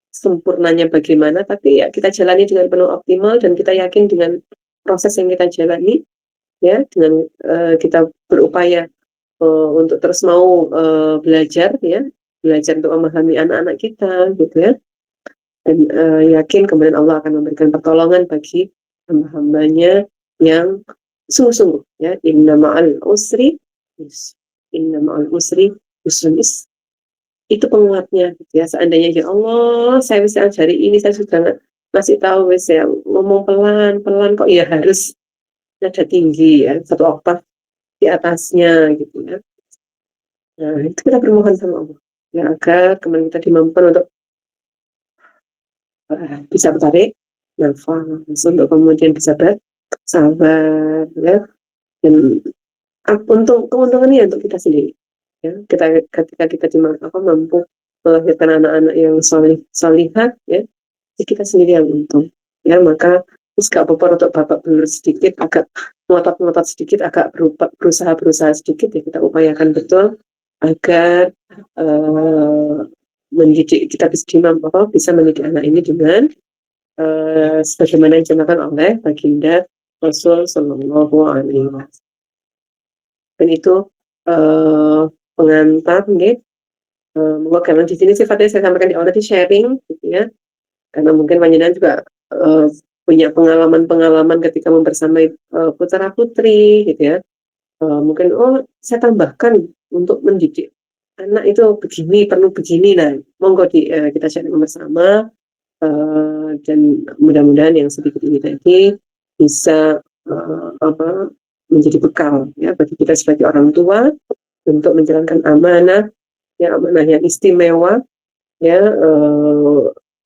sempurnanya bagaimana, tapi ya kita jalani dengan penuh optimal, dan kita yakin dengan proses yang kita jalani, ya, dengan kita berupaya untuk terus mau belajar, ya, belajar untuk memahami anak-anak kita, gitu ya, dan yakin kemudian Allah akan memberikan pertolongan bagi hamba-hambanya yang sungguh-sungguh, ya, inna ma'al usri yusrun, itu penguatnya, gitu ya. Seandainya, ya Allah, saya bisa hari ini saya sudah kasih tahu wes ya, ngomong pelan-pelan kok ya harus nada tinggi ya, 1 oktav di atasnya gitu ya. Nah, itu kita bermohon sama Allah ya agar kemarin kita dimampukan untuk bisa bertarik nafas, untuk kemudian bisa bersabar ya, dan untuk keuntungannya untuk kita sendiri ya. Ketika kita mampu melahirkan anak-anak yang solihah ya, kita sendiri yang untung ya. Maka gak apa-apa untuk bapak belur sedikit, agak ngotot sedikit, agak berusaha sedikit ya, kita upayakan betul agar mendidik, kita bisa mendidik anak ini dengan sebagaimana yang dicontohkan oleh baginda Rasul Shallallahu Alaihi Wasallam. Dan itu pengantar nih. Karena di sini sifatnya saya sampaikan di awal tadi sharing gitu ya, karena mungkin panjenengan juga punya pengalaman ketika membersamai putra putri gitu ya. Mungkin saya tambahkan untuk mendidik anak itu begini, perlu begini. Nah, monggo kita sharing bersama, dan mudah-mudahan yang sedikit ini tadi bisa menjadi bekal ya bagi kita sebagai orang tua untuk menjalankan amanah yang istimewa ya,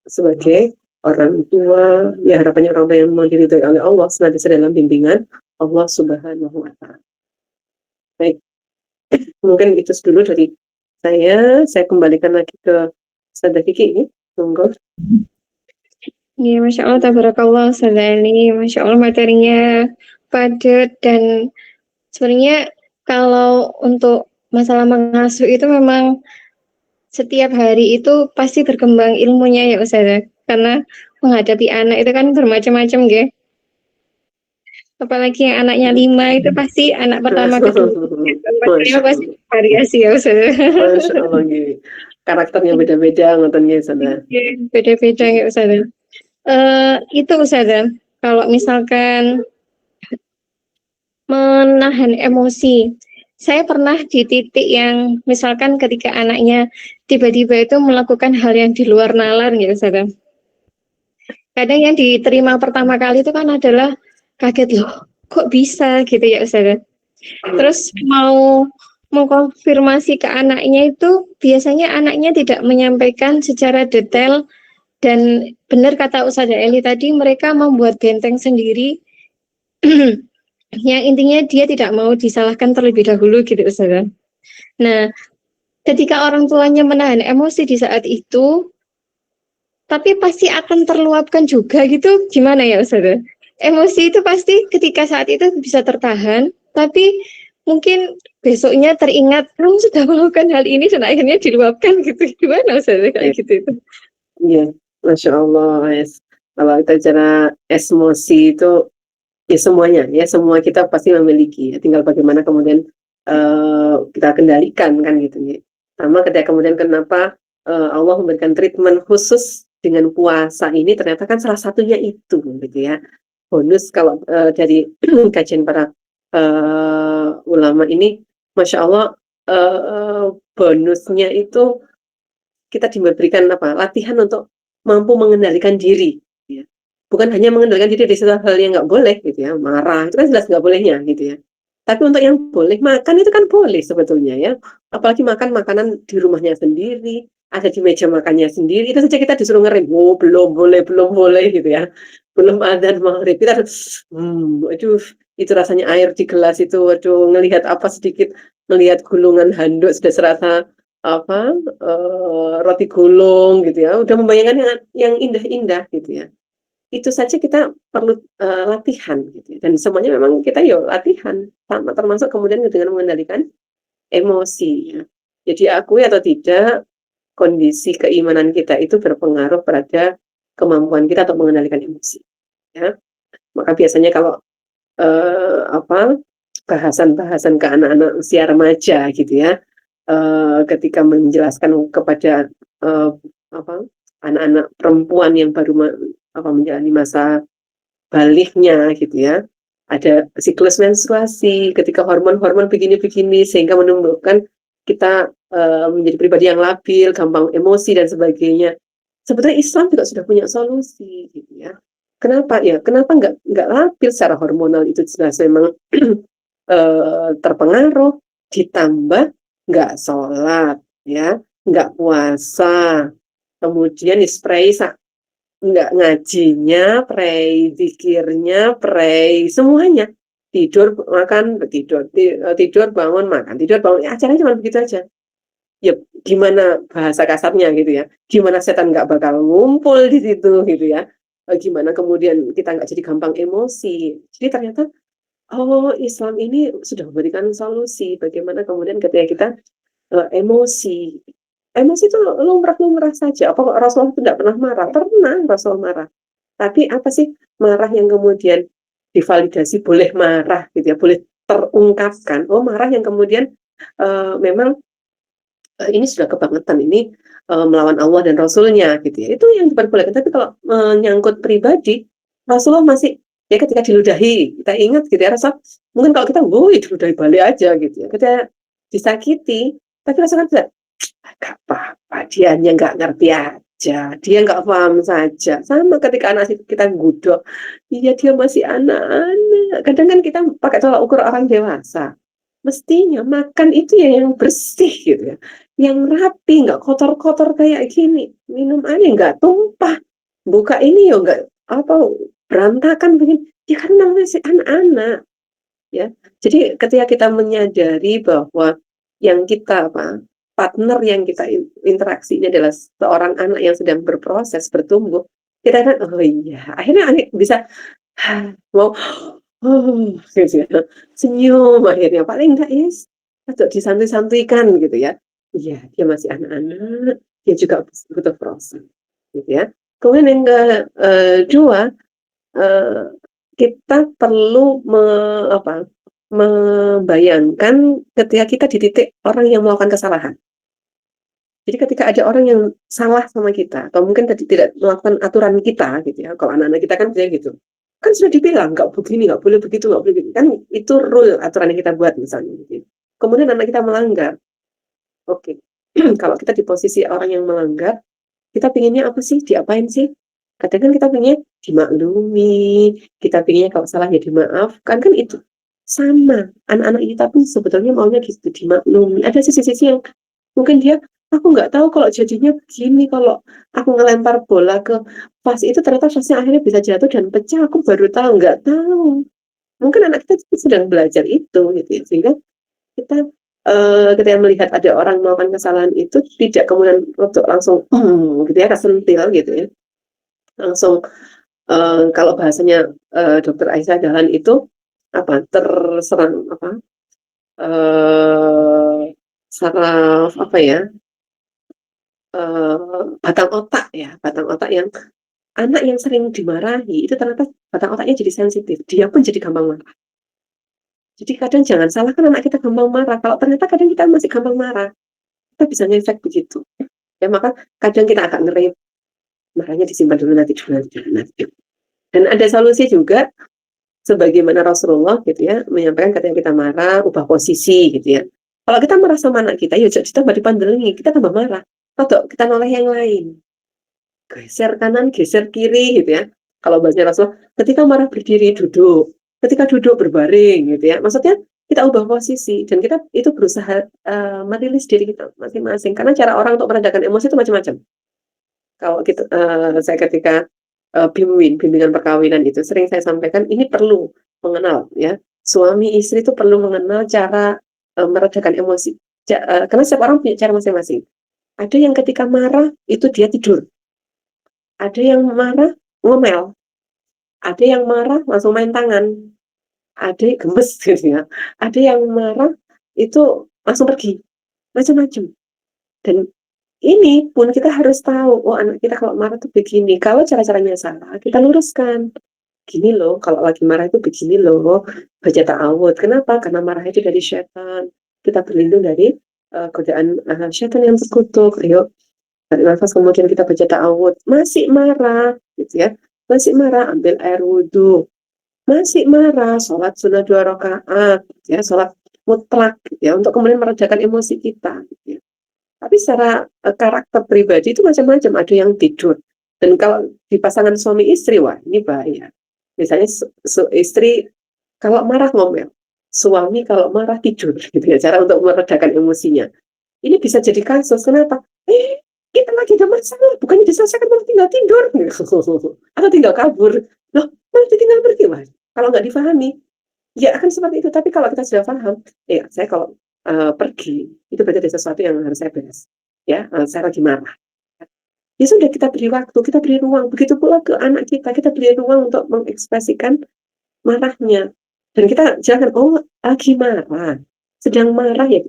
sebagai orang tua ya. Harapannya orang tua yang mau diridhoi oleh Allah senantiasa dalam bimbingan Allah Subhanahu wa Ta'ala. Baik, mungkin itu dulu dari saya kembalikan lagi ke Ustazah Kiki ini, monggo. Ya, Masya Allah, tabarakallah Ustazah Eli. Masya Allah, materinya padat, dan sebenarnya kalau untuk masalah mengasuh itu memang setiap hari itu pasti berkembang ilmunya ya Ustazah, karena menghadapi anak itu kan bermacam-macam ya. Apalagi yang anaknya 5 itu pasti anak pertama, kedua, materinya pasti variasi ya Ustazah. Masya Allah, gini. Karakternya beda-beda ngotennya Ustazah. Beda-beda ya Ustazah. Itu Ustazah, kalau misalkan menahan emosi, saya pernah di titik yang misalkan ketika anaknya tiba-tiba itu melakukan hal yang di luar nalar gitu Ustazah. Kadang yang diterima pertama kali itu kan adalah kaget, loh kok bisa gitu ya Ustazah. Terus mau mengkonfirmasi ke anaknya itu biasanya anaknya tidak menyampaikan secara detail, dan benar kata Ustazah Eli tadi, mereka membuat benteng sendiri yang intinya dia tidak mau disalahkan terlebih dahulu gitu Ustazah. Nah, ketika orang tuanya menahan emosi di saat itu, tapi pasti akan terluapkan juga gitu, gimana ya Ustazah? Emosi itu pasti ketika saat itu bisa tertahan, tapi mungkin besoknya teringat kamu sudah melakukan hal ini dan akhirnya diluapkan gitu. Gimana Ustazah kayak gitu itu? Iya, Masya Allah. Yes. Kalau kita bicara emosi itu ya semuanya ya, semua kita pasti memiliki ya, tinggal bagaimana kemudian kita kendalikan kan gitu ya. Sama ketika kemudian kenapa Allah memberikan treatment khusus dengan puasa ini, ternyata kan salah satunya itu gitu ya. Bonus kalau dari kajian para ulama ini, Masya Allah, bonusnya itu kita diberikan latihan untuk mampu mengendalikan diri ya. Bukan hanya mengendalikan diri dari satu hal yang nggak boleh gitu ya, marah itu kan jelas nggak bolehnya gitu ya, tapi untuk yang boleh, makan itu kan boleh sebetulnya ya. Apalagi makan makanan di rumahnya sendiri, ada di meja makannya sendiri, itu saja kita disuruh ngerem, belum boleh gitu ya, belum adzan maghrib kita aduh, itu rasanya air di gelas itu, aduh, ngelihat sedikit, ngelihat gulungan handuk sudah serasa roti gulung gitu ya, udah membayangkan yang indah-indah gitu ya. Itu saja kita perlu latihan gitu ya. Dan semuanya memang kita latihan, sama termasuk kemudian dengan mengendalikan emosi ya. Jadi akui atau tidak, kondisi keimanan kita itu berpengaruh pada kemampuan kita untuk mengendalikan emosi ya. Maka biasanya kalau bahasan-bahasan ke anak-anak usia remaja gitu ya, ketika menjelaskan kepada anak-anak perempuan yang baru menjalani masa baliknya gitu ya, ada siklus menstruasi, ketika hormon-hormon begini-begini sehingga menimbulkan kita menjadi pribadi yang labil, gampang emosi dan sebagainya. sebetulnya Islam juga sudah punya solusi gitu ya. Kenapa ya? Kenapa nggak labil secara hormonal itu jelas memang terpengaruh, ditambah nggak sholat ya, nggak puasa, kemudian spray nggak ngajinya, pray zikirnya, pray semuanya, tidur makan tidur bangun makan tidur bangun, ya, acaranya cuma begitu aja. Ya gimana bahasa kasarnya gitu ya, gimana setan nggak bakal ngumpul di situ gitu ya. Gimana kemudian kita nggak jadi gampang emosi. Jadi ternyata Islam ini sudah memberikan solusi bagaimana kemudian ketika kita emosi. Emosi itu lumrah-lumrah saja. Apa Rasulullah itu tidak pernah marah? Pernah Rasulullah marah. Tapi apa sih marah yang kemudian divalidasi boleh marah gitu ya, boleh terungkapkan. Marah yang kemudian memang ini sudah kebangetan, ini melawan Allah dan Rasulnya gitu ya. Itu yang diperbolehkan. Tapi kalau menyangkut pribadi, Rasulullah masih ya ketika diludahi, kita ingat gitu ya, rasa mungkin kalau kita diludahi balik aja gitu ya. Kita disakiti, tapi Rasulullah tidak, gak apa-apa, dia hanya nggak ngerti aja, dia nggak paham saja. Sama ketika anak kita gudok, iya dia masih anak-anak. Kadang kan kita pakai tolak ukur orang dewasa. Mestinya makan itu ya yang bersih gitu ya, yang rapi, nggak kotor-kotor kayak gini. Minum air nggak tumpah, buka ini ya nggak apa berantakan begini. Ya kan masih anak-anak ya. Jadi ketika kita menyadari bahwa yang kita partner yang kita interaksi ini adalah seorang anak yang sedang berproses bertumbuh, kita kan iya, akhirnya bisa mau gitu ya, senyum akhirnya, paling enggak atau disantai-santaikan gitu ya. Iya, dia masih anak-anak, dia juga butuh proses gitu ya. Kemudian yang kedua, kita perlu membayangkan ketika kita di titik orang yang melakukan kesalahan. Jadi ketika ada orang yang salah sama kita, atau mungkin tidak melakukan aturan kita gitu ya, kalau anak-anak kita kan kayak gitu, kan sudah dibilang nggak begini, nggak boleh begitu, nggak boleh begitu, kan itu rule aturan yang kita buat misalnya gitu. Kemudian anak kita melanggar, oke. Kalau kita di posisi orang yang melanggar, kita pinginnya apa sih, diapain sih? Kadang kan kita pinginnya dimaklumi, kita pinginnya kalau salah ya dimaafkan, kan itu sama. Anak-anak kita pun sebetulnya maunya gitu, dimaklumi. Ada sisi-sisi yang mungkin dia, aku nggak tahu kalau jadinya begini, kalau aku ngelempar bola ke pas itu ternyata pasnya akhirnya bisa jatuh dan pecah, aku baru tahu, nggak tahu. Mungkin anak kita sedang belajar itu gitu ya, sehingga kita ketika melihat ada orang melakukan kesalahan itu tidak kemudian langsung gitu ya, kesentil gitu ya, langsung kalau bahasanya Dokter Aisyah Dahlan itu terserang saraf batang otak yang anak yang sering dimarahi itu ternyata batang otaknya jadi sensitif, dia pun jadi gampang marah. Jadi kadang jangan salahkan anak kita gampang marah, kalau ternyata kadang kita masih gampang marah, kita bisa ngefek begitu. Ya maka kadang kita agak ngerem, marahnya disimpan dulu nanti. Dan ada solusi juga, sebagaimana Rasulullah gitu ya, menyampaikan ketika kita marah, ubah posisi gitu ya. Kalau kita marah sama anak kita, ya ditambah dipandelengi, kita tambah marah. Atau kita noleh yang lain. Geser kanan, geser kiri gitu ya. Kalau bahasanya Rasulullah, ketika marah berdiri, duduk. Ketika duduk, berbaring gitu ya. Maksudnya kita ubah posisi dan kita itu berusaha merilis diri kita masing-masing. Karena cara orang untuk meredakan emosi itu macam-macam. Kalau kita, saya ketika bimbingan perkawinan itu sering saya sampaikan, ini perlu mengenal ya. Suami istri itu perlu mengenal cara meredakan emosi. Karena setiap orang punya cara masing-masing. Ada yang ketika marah itu dia tidur. Ada yang marah ngomel. Ada yang marah langsung main tangan. Ada yang gemes gitu ya. Ada yang marah itu langsung pergi. Macam-macam. Dan ini pun kita harus tahu, anak kita kalau marah tuh begini. Kalau cara-caranya salah, kita luruskan. Gini loh, kalau lagi marah itu begini loh. Baca ta'awud. Kenapa? Karena marah itu dari syaitan. Kita berlindung dari godaan syaitan yang terkutuk. Ayo, tarik nafas, kemudian kita baca ta'awud. Masih marah, gitu ya. Masih marah, ambil air wudhu. Masih marah, sholat sunnah 2 rakaat, ya, sholat mutlak, gitu ya, untuk kemudian meredakan emosi kita. Gitu ya. Tapi secara karakter pribadi itu macam-macam, ada yang tidur. Dan kalau di pasangan suami istri, wah ini bahaya. Misalnya istri kalau marah ngomel, suami kalau marah tidur, gitu ya, cara untuk meredakan emosinya. Ini bisa jadi kasus, kenapa? Kita lagi ada masalah, bukannya diselesaikan malah tinggal tidur, atau tinggal kabur. Loh, malah tinggal pergi, Mas. Kalau nggak difahami, ya akan seperti itu. Tapi kalau kita sudah paham, ya saya kalau pergi, itu berarti ada sesuatu yang harus saya beres. Ya, saya lagi marah. Ya sudah, kita beri waktu, kita beri ruang. Begitu pula ke anak kita beri ruang untuk mengekspresikan marahnya. Dan kita jangan, oh lagi marah, sedang marah ya,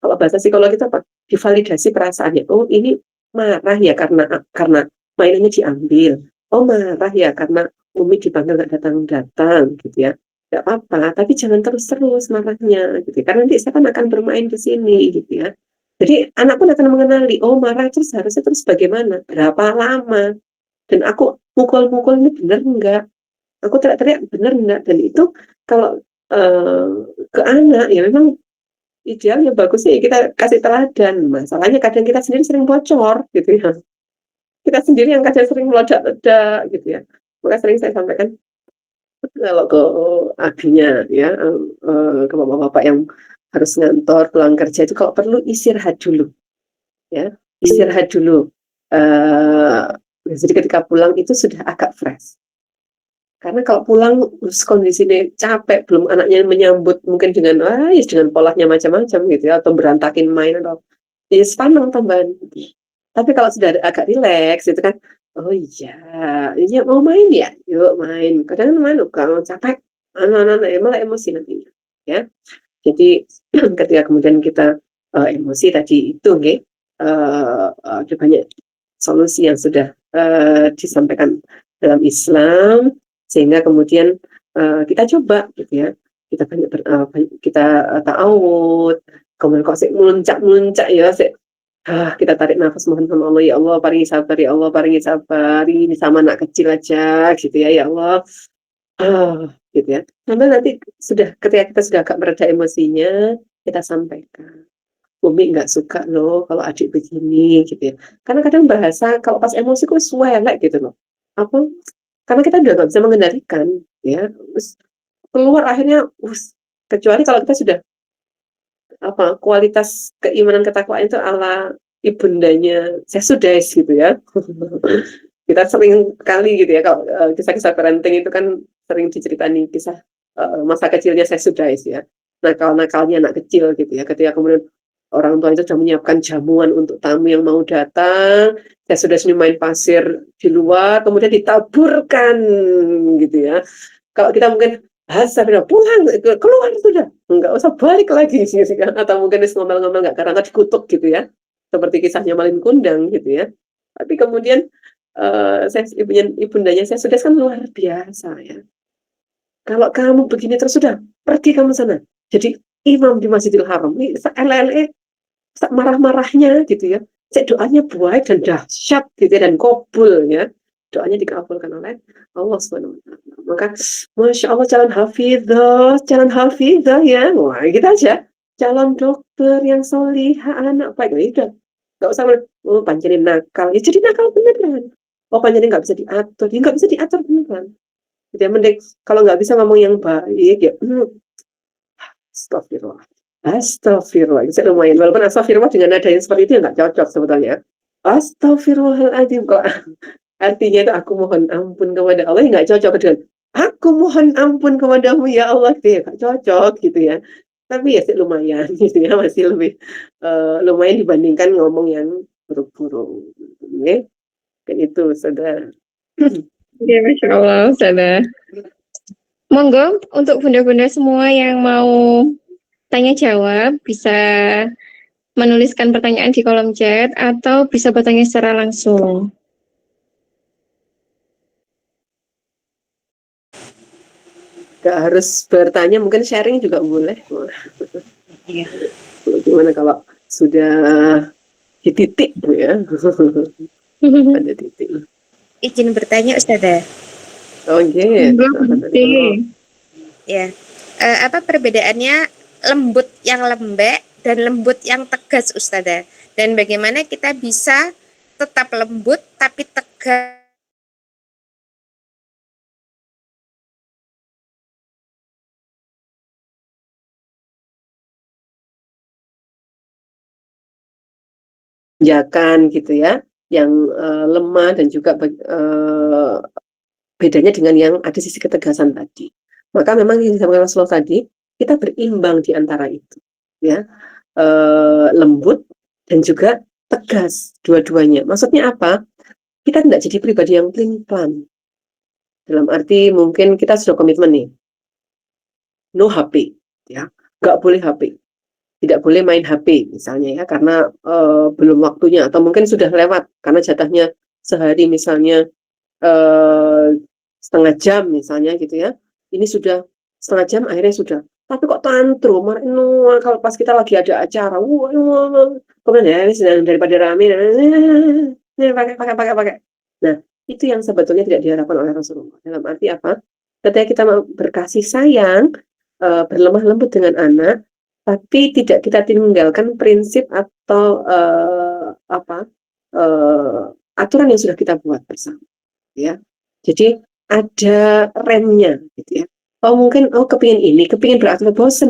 kalau bahasa psikologi itu apa? Divalidasi perasaannya. Oh ini marah ya karena mainannya diambil. Oh marah ya karena Umi dipanggil nggak datang-datang gitu ya. Nggak apa-apa, tapi jangan terus-terus marahnya gitu. Karena nanti saya kan akan bermain di sini gitu ya. Jadi anak pun akan mengenali, oh marah terus harusnya terus bagaimana, berapa lama, dan aku mukul-mukul ini bener enggak, aku teriak-teriak bener enggak, dan itu kalau ke anak ya memang idealnya bagusnya ya kita kasih teladan. Masalahnya kadang kita sendiri sering bocor gitu ya, kita sendiri yang kadang sering meledak-ledak gitu ya. Maka sering saya sampaikan kalau ke abinya ya, ke bapak-bapak yang harus ngantor pulang kerja itu kalau perlu istirahat dulu ya, istirahat dulu. Jadi ketika pulang itu sudah agak fresh. Karena kalau pulang kondisinya capek, belum anaknya menyambut mungkin dengan dengan polanya macam-macam gitu ya, atau berantakin main atau ya sepaneng tambahan. Tapi kalau sudah agak rileks itu kan, oh iya, ini mau main ya, yuk main. Kadang main kalau capek, anak-anak malah emosi nantinya, ya. Jadi ketika kemudian kita emosi tadi itu, ada banyak solusi yang sudah disampaikan dalam Islam, sehingga kemudian kita coba gitu ya, kita banyak kita ta'awud, kemudian kok muncak ya, kita tarik nafas mohon sama Allah, ya Allah paringi sabar, ya Allah paringi sabar, ini sama anak kecil aja gitu ya, ya Allah, gitu ya. Sampai nanti ketika kita sudah agak mereda emosinya, kita sampaikan, Umi nggak suka loh kalau adik begini gitu ya. Karena kadang bahasa kalau pas emosi kok suwelek gitu loh. Apa? Karena kita udah nggak bisa mengendalikan ya. Terus keluar akhirnya, kecuali kalau kita sudah kualitas keimanan ketakwaan itu ala ibundanya Sesudais gitu ya. Kita sering kali gitu ya kalau kisah-kisah parenting itu kan sering diceritani kisah masa kecilnya Sesudais ya. Nakal-nakalnya anak kecil gitu ya. Ketika kemudian orang tua itu sudah menyiapkan jamuan untuk tamu yang mau datang, saya sudah main pasir di luar, kemudian ditaburkan gitu ya. Kalau kita mungkin pulang, keluar sudah, nggak usah balik lagi gitu kan. Atau mungkin ngomel-ngomel nggak karena dikutuk gitu ya, seperti kisahnya Malin Kundang gitu ya. Tapi kemudian ibundanya saya sudah kan luar biasa ya. Kalau kamu begini terus sudah pergi kamu sana. Jadi imam di Masjidil Haram ini LLE marah-marahnya gitu ya. Doanya baik dan dahsyat gitu ya, dan kabul ya. Doanya dikabulkan oleh Allah Subhanahu wa taala. Maka Masya Allah calon hafizah ya. Wah, gitu aja. Calon dokter yang solihah, anak baik. Ya udah. Enggak usah panjenin nakal. Ya jadi nakal beneran. Oh, panjenin nggak bisa diatur. Ya nggak bisa diatur beneran. Jadi mending kalau nggak bisa ngomong yang baik ya. Astagfirullah. Astagfirullah. Saya lumayan. Walaupun astagfirullah dengan nada yang seperti itu ya nggak cocok sebetulnya. Astagfirullahaladzim. Kalau artinya itu aku mohon ampun kepada Allah, nggak cocok dengan aku mohon ampun kepadamu ya Allah, gitu ya, nggak cocok gitu ya. Tapi ya sih lumayan gitu ya, masih lebih lumayan dibandingkan ngomong yang buruk-buruk. Ya, kan itu saudara. Ya, Masya Allah, Ustazah. Monggo untuk bunda-bunda semua yang mau tanya jawab bisa menuliskan pertanyaan di kolom chat atau bisa bertanya secara langsung. Gak harus bertanya, mungkin sharing juga boleh. Iya. Gimana kalau sudah di titik ya? Pada titik. Izin bertanya Ustazah. Oh iya. Ya. Apa perbedaannya lembut yang lembek dan lembut yang tegas Ustazah. Dan bagaimana kita bisa tetap lembut tapi tegas. Tanjakan gitu ya, yang lemah dan juga bedanya dengan yang ada sisi ketegasan tadi. Maka memang yang disampaikan Rasulullah tadi, kita berimbang di antara itu, ya, lembut dan juga tegas dua-duanya. Maksudnya apa? Kita tidak jadi pribadi yang pelin-pelan. Dalam arti mungkin kita sudah komitmen nih, no HP, ya, nggak boleh HP, tidak boleh main HP misalnya ya, karena belum waktunya atau mungkin sudah lewat karena jatahnya sehari misalnya setengah jam misalnya gitu ya. Ini sudah setengah jam akhirnya sudah. Tapi kok tantrum, kalau pas kita lagi ada acara, kemudian ya sedang daripada rame, pakai. Nah, itu yang sebetulnya tidak diharapkan oleh Rasulullah. Dalam arti apa? Ketika kita berkasih sayang, berlemah lembut dengan anak, tapi tidak kita tinggalkan prinsip atau aturan yang sudah kita buat bersama, ya. Jadi ada remnya, gitu ya. Oh mungkin, kepingin beraktivitas, bosen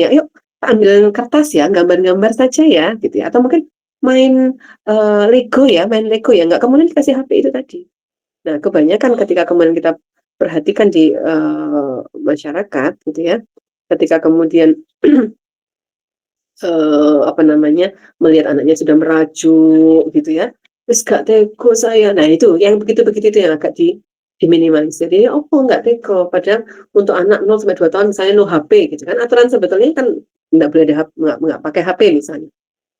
ya. Yuk ambil kertas ya, gambar-gambar saja ya, gitu ya. Atau mungkin main Lego ya, nggak kemudian dikasih HP itu tadi. Nah, kebanyakan ketika kemudian kita perhatikan di masyarakat, gitu ya, ketika kemudian melihat anaknya sudah merajuk, gitu ya, terus gak teko saya. Nah itu, yang begitu-begitu itu yang agak diminimalisir. Jadi, nggak teko. Padahal untuk anak 0-2 tahun misalnya no HP, gitu kan. Aturan sebetulnya kan nggak boleh ada nggak pakai HP misalnya.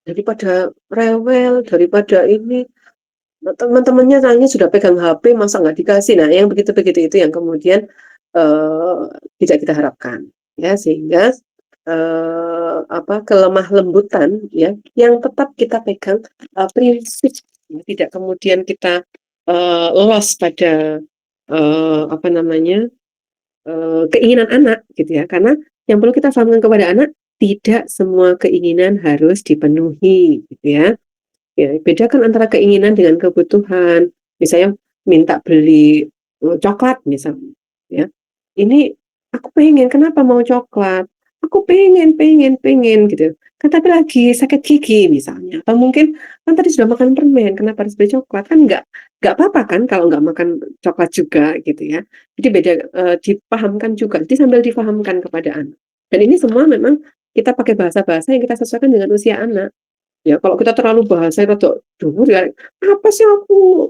Daripada rewel, daripada ini, teman-temannya tanya sudah pegang HP, masa nggak dikasih. Nah, yang begitu-begitu itu yang kemudian tidak kita harapkan. Ya, sehingga kelemah lembutan ya yang tetap kita pegang prinsip, tidak kemudian kita loss pada keinginan anak gitu ya, karena yang perlu kita pahamkan kepada anak, tidak semua keinginan harus dipenuhi gitu ya. Ya, bedakan antara keinginan dengan kebutuhan. Misalnya minta beli coklat misalnya, ya. Ini aku pengen, kenapa mau coklat? Aku pengen gitu. Kan tapi lagi sakit gigi misalnya. Atau mungkin kan tadi sudah makan permen, kenapa harus beli coklat? Kan nggak apa-apa kan kalau nggak makan coklat juga gitu ya. Jadi beda, dipahamkan juga. Jadi sambil dipahamkan kepada anak. Dan ini semua memang kita pakai bahasa-bahasa yang kita sesuaikan dengan usia anak. Ya, kalau kita terlalu bahasa rada dhuwur ya, "Apa sih aku,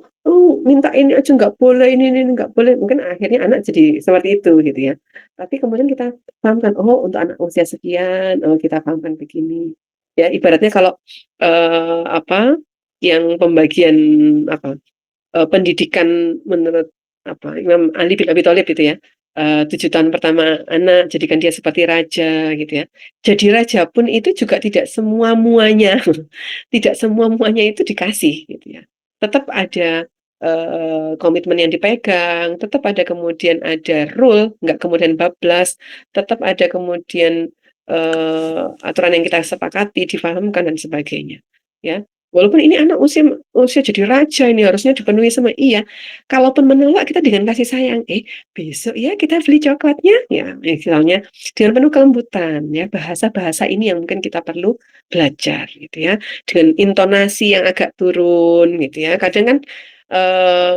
minta ini aja nggak boleh, ini nggak boleh." Mungkin akhirnya anak jadi seperti itu gitu ya. Tapi kemudian kita pahamkan, "Oh untuk anak usia sekian, kita pahamkan begini." Ya ibaratnya kalau, yang pembagian pendidikan menurut Imam Ali bin Abi Thalib itu ya, 7 tahun pertama anak jadikan dia seperti raja gitu ya. Jadi raja pun itu juga tidak semua-muanya tidak semua-muanya itu dikasih gitu ya. Tetap ada komitmen yang dipegang, tetap ada kemudian ada rule, nggak kemudian bablas, tetap ada kemudian aturan yang kita sepakati, difahamkan dan sebagainya, ya. Walaupun ini anak usia jadi raja, ini harusnya dipenuhi semua, iya. Kalaupun menolak kita dengan kasih sayang, besok ya kita beli coklatnya, ya misalnya dengan penuh kelembutan, ya bahasa-bahasa ini yang mungkin kita perlu belajar gitu ya, dengan intonasi yang agak turun gitu ya. Kadang kan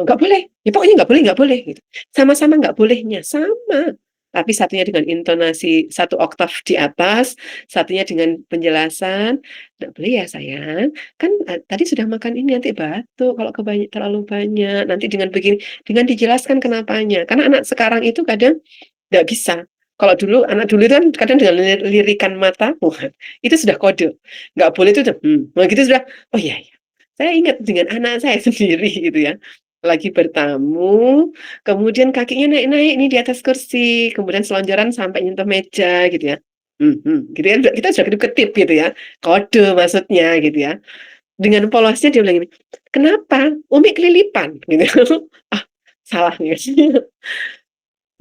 nggak boleh, ya pokoknya nggak boleh gitu. Sama-sama nggak bolehnya, sama. Tapi satunya dengan intonasi 1 oktav di atas, satunya dengan penjelasan, "Nggak boleh ya sayang, kan tadi sudah makan ini nanti batuk kalau terlalu banyak, nanti dengan begini." Dengan dijelaskan kenapanya. Karena anak sekarang itu kadang nggak bisa. Kalau dulu, anak dulu itu kan kadang dengan lirikan mata, wah itu sudah kode. Nggak boleh itu udah, nah gitu sudah, "Oh iya iya." Saya ingat dengan anak saya sendiri gitu ya, lagi bertamu, kemudian kakinya naik-naik nih di atas kursi, kemudian selonjoran sampai nyentuh meja gitu ya. Gitu ya, kita sudah kedip-kedip gitu ya, kode maksudnya gitu ya. Dengan polosnya dia bilang gini, "Kenapa? Umi kelilipan," gitu. Ah, salah nih.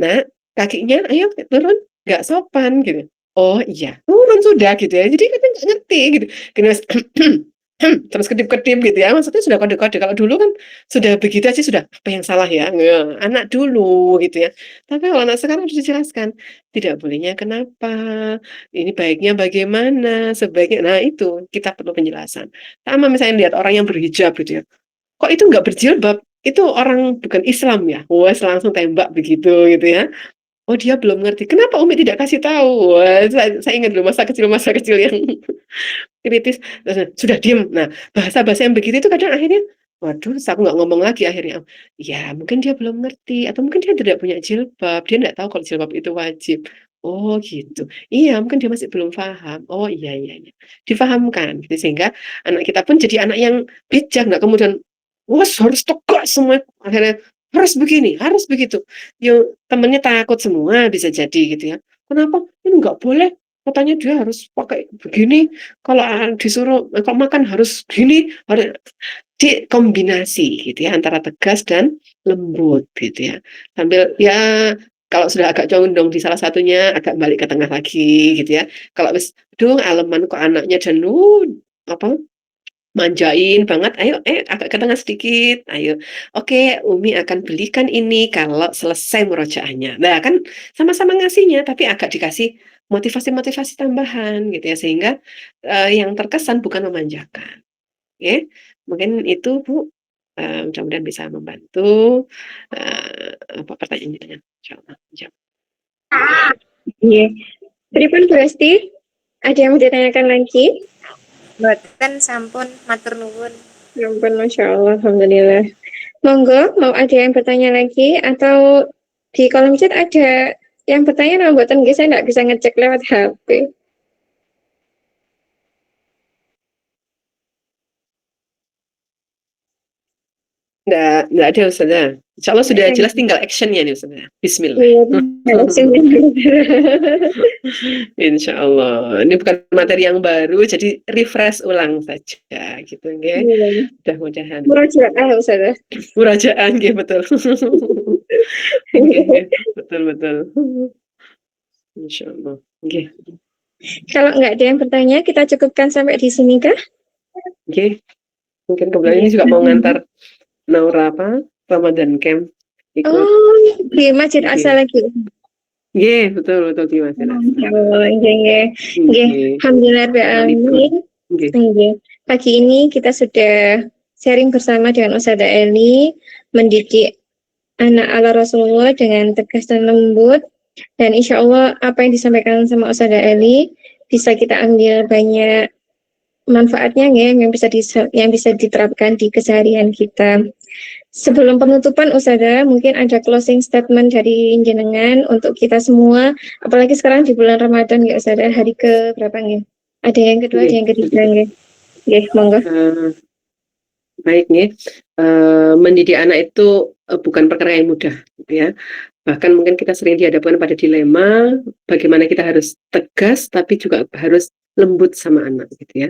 "Nak, kakinya ayo turun, nggak sopan," gitu. oh iya, kan sudah gitu ya. Jadi kita nggak ngerti gitu. Gini Mas, terus kedip-kedip gitu ya. Maksudnya sudah kode-kode. Kalau dulu kan sudah begitu aja sudah apa yang salah ya? Anak dulu gitu ya. Tapi kalau anak sekarang harus dijelaskan. Tidak bolehnya kenapa? Ini baiknya bagaimana? Sebaiknya. Nah itu kita perlu penjelasan. Sama misalnya lihat orang yang berhijab gitu ya. Kok itu nggak berjilbab? Itu orang bukan Islam ya? Wes langsung tembak begitu gitu ya. Oh dia belum ngerti. Kenapa Umi tidak kasih tahu? Wah, saya ingat dulu masa kecil yang kritis. Sudah diem. Nah, bahasa-bahasa yang begitu itu kadang akhirnya, waduh, aku nggak ngomong lagi akhirnya. Ya, mungkin dia belum ngerti, atau mungkin dia tidak punya jilbab. Dia nggak tahu kalau jilbab itu wajib. Oh gitu. Iya, mungkin dia masih belum paham. Oh iya, iya, iya. Difahamkan. Gitu. Sehingga anak kita pun jadi anak yang bijak. Nggak kemudian, wah harus tegas semua. Akhirnya harus begini, harus begitu. Yuk, temennya takut semua bisa jadi gitu ya. Kenapa? Ini nggak boleh. Katanya dia harus pakai begini, kalau disuruh kalau makan harus gini, harus dikombinasi gitu ya antara tegas dan lembut gitu ya. Sambil ya kalau sudah agak condong di salah satunya agak balik ke tengah lagi gitu ya. Kalau wis aduh aleman kok anaknya dan apa manjain banget, ayo agak ke tengah sedikit, ayo. Oke, Umi akan belikan ini kalau selesai murojaahnya. Nah, kan sama-sama ngasihnya, tapi agak dikasih motivasi-motivasi tambahan gitu ya, sehingga yang terkesan bukan memanjakan. Ya, mungkin itu Bu, mudah-mudahan bisa membantu. Apa pertanyaannya? Insyaallah. Jawab. Iya. Pripun Bu Esti? Ada yang mau ditanyakan lagi? Mboten sampun matur nuwun. Ya ampun, Masya Allah, Alhamdulillah. Monggo, mau ada yang bertanya lagi? Atau di kolom chat ada yang bertanya, nah buatan saya nggak bisa ngecek lewat HP. Nggak ada Ustazah. Insya Allah sudah jelas, tinggal actionnya nih Ustazah. Bismillah. Iya, Insya Allah. Ini bukan materi yang baru, jadi refresh ulang saja gitu ya. Mudah-mudahan. Murajaah Ustazah. Murajaan ya betul. Oke, betul. Insya Allah. Oke. Kalau nggak ada yang bertanya, kita cukupkan sampai di sini kah? Oke. Mungkin kebetulan ini juga mau ngantar Naura apa? Ramadan Camp. Ikut. Oh, di Masjid Asa lagi. Iya, betul di Masjid Asa. Oh, iya. Alhamdulillah Alamin. Pagi ini kita sudah sharing bersama dengan Ustazah Eli, mendidik anak ala Rasulullah dengan tegas dan lembut. Dan insya Allah apa yang disampaikan sama Ustazah Eli bisa kita ambil banyak manfaatnya ya, yang bisa diterapkan di keseharian kita. Sebelum penutupan Ustazah, mungkin ada closing statement dari jenengan untuk kita semua, apalagi sekarang di bulan Ramadan ya Ustazah, hari ke berapa nih? Ada yang kedua, ada yang ketiga nih. Monggo. Baik nih, mendidik anak itu bukan perkara yang mudah gitu ya. Bahkan mungkin kita sering dihadapkan pada dilema bagaimana kita harus tegas tapi juga harus lembut sama anak gitu ya.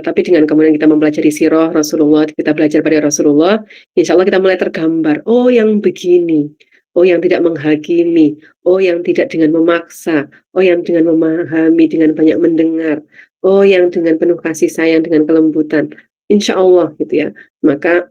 Tapi dengan kemudian kita mempelajari sirah Rasulullah, kita belajar pada Rasulullah, insya Allah kita mulai tergambar, oh yang begini, oh yang tidak menghakimi, oh yang tidak dengan memaksa, oh yang dengan memahami, dengan banyak mendengar, oh yang dengan penuh kasih sayang, dengan kelembutan. Insya Allah gitu ya. Maka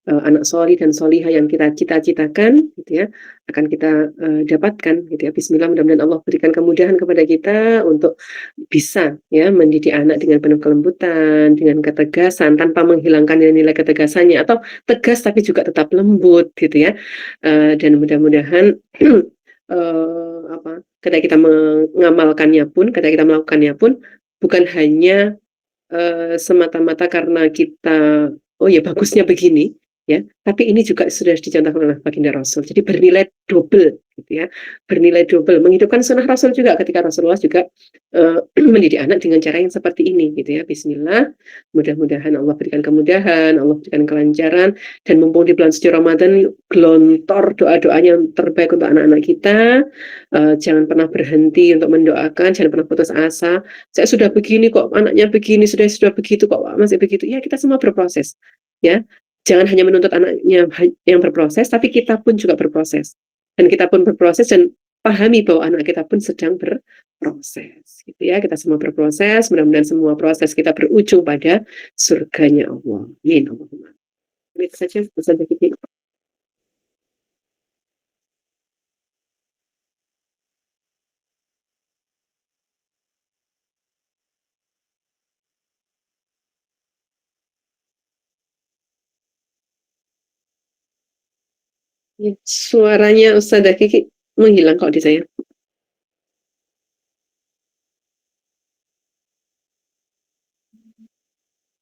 anak solih dan solihah yang kita cita-citakan gitu ya, akan kita dapatkan gitu ya. Bismillah, mudah-mudahan Allah berikan kemudahan kepada kita untuk bisa ya mendidik anak dengan penuh kelembutan, dengan ketegasan tanpa menghilangkan nilai ketegasannya, atau tegas tapi juga tetap lembut gitu ya. Dan mudah-mudahan ketika kita mengamalkannya pun, ketika kita melakukannya pun bukan hanya semata-mata karena kita oh ya bagusnya begini ya, tapi ini juga sudah dicontohkan oleh baginda Rasul, jadi bernilai double gitu ya, bernilai double, menghidupkan sunnah Rasul juga ketika Rasulullah juga mendidik anak dengan cara yang seperti ini gitu ya. Bismillah, mudah-mudahan Allah berikan kemudahan, Allah berikan kelancaran, dan mumpung di bulan suci Ramadan, gelontor doa-doanya yang terbaik untuk anak-anak kita. Jangan pernah berhenti untuk mendoakan, jangan pernah putus asa. Saya sudah begini kok anaknya begini, sudah begitu kok masih begitu. Ya kita semua berproses ya. Jangan hanya menuntut anaknya yang berproses, tapi kita pun juga berproses. Dan kita pun berproses, dan pahami bahwa anak kita pun sedang berproses, gitu ya. Kita semua berproses, mudah-mudahan semua proses kita berujung pada surganya Allah. Amin. Allahumma. Itu saja Ustazah Kiki. Ya, suaranya Ustazah Kiki menghilang kok di saya.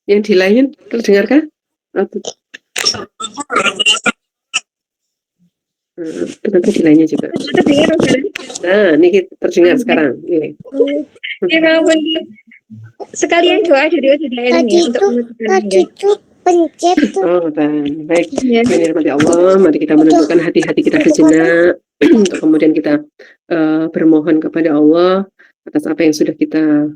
Yang di lain terdengarkah? Ternyata di lainnya juga. Terdengar, Ustazah? Nah, ini terdengar sekarang. Ini. Ya ampun. Sekalian doa dari Ustazah Elin ya untuk menentukan ya. Pencet. Oh, baik. Ya. Bismillahirrahmanirrahim Allah, mari kita menundukkan hati-hati kita sejenak untuk kemudian kita bermohon kepada Allah atas apa yang sudah kita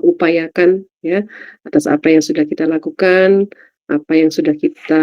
upayakan, ya, atas apa yang sudah kita lakukan, apa yang sudah kita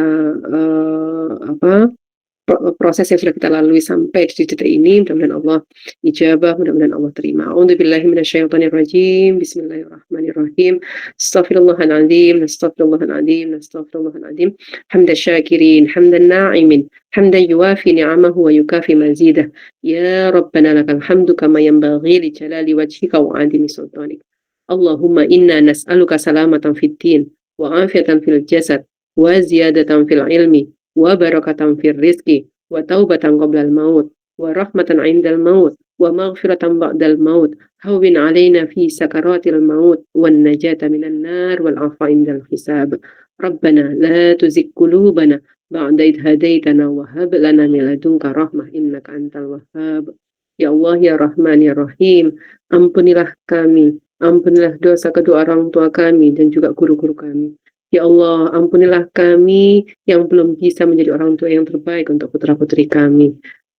proses yang sudah kita lalui sampai di titik ini. Mudah-mudahan Allah ijabah, mudah-mudahan Allah terima. A'udzubillahi minasyaitonirrajim. Bismillahirrahmanirrahim. Astaghfirullahaladzim, astaghfirullahaladzim, astaghfirullahaladzim. Hamdan syakirin, hamdan na'imin, hamdan yuwafi ni'amahu wa yukafi mazidah. Ya Rabbana lakal hamdu kama yanbaghi li jalali wajhika wa 'azimi sultanik. Allahumma inna nas'aluka salamatan fid din wa afiatan fil jasad wa ziyadatan fil ilmi wa barakatan fil rizqi wa taubatan qablal maut wa rahmatan 'indal maut wa maghfiratan ba'dal maut hawwin 'alaina fi sakaratil maut wan najata minan nar wal 'afwa 'indal hisab. Rabbana la tuzigh qulubana ba'da idh hadaitana wa hab lana min ladunka rahmah innaka antal wahhab. Ya Allah, ya Rahman, ya Rahim, ampunilah kami, ampunilah dosa kedua orang tua kami dan juga guru-guru kami. Ya Allah, ampunilah kami yang belum bisa menjadi orang tua yang terbaik untuk putra-putri kami.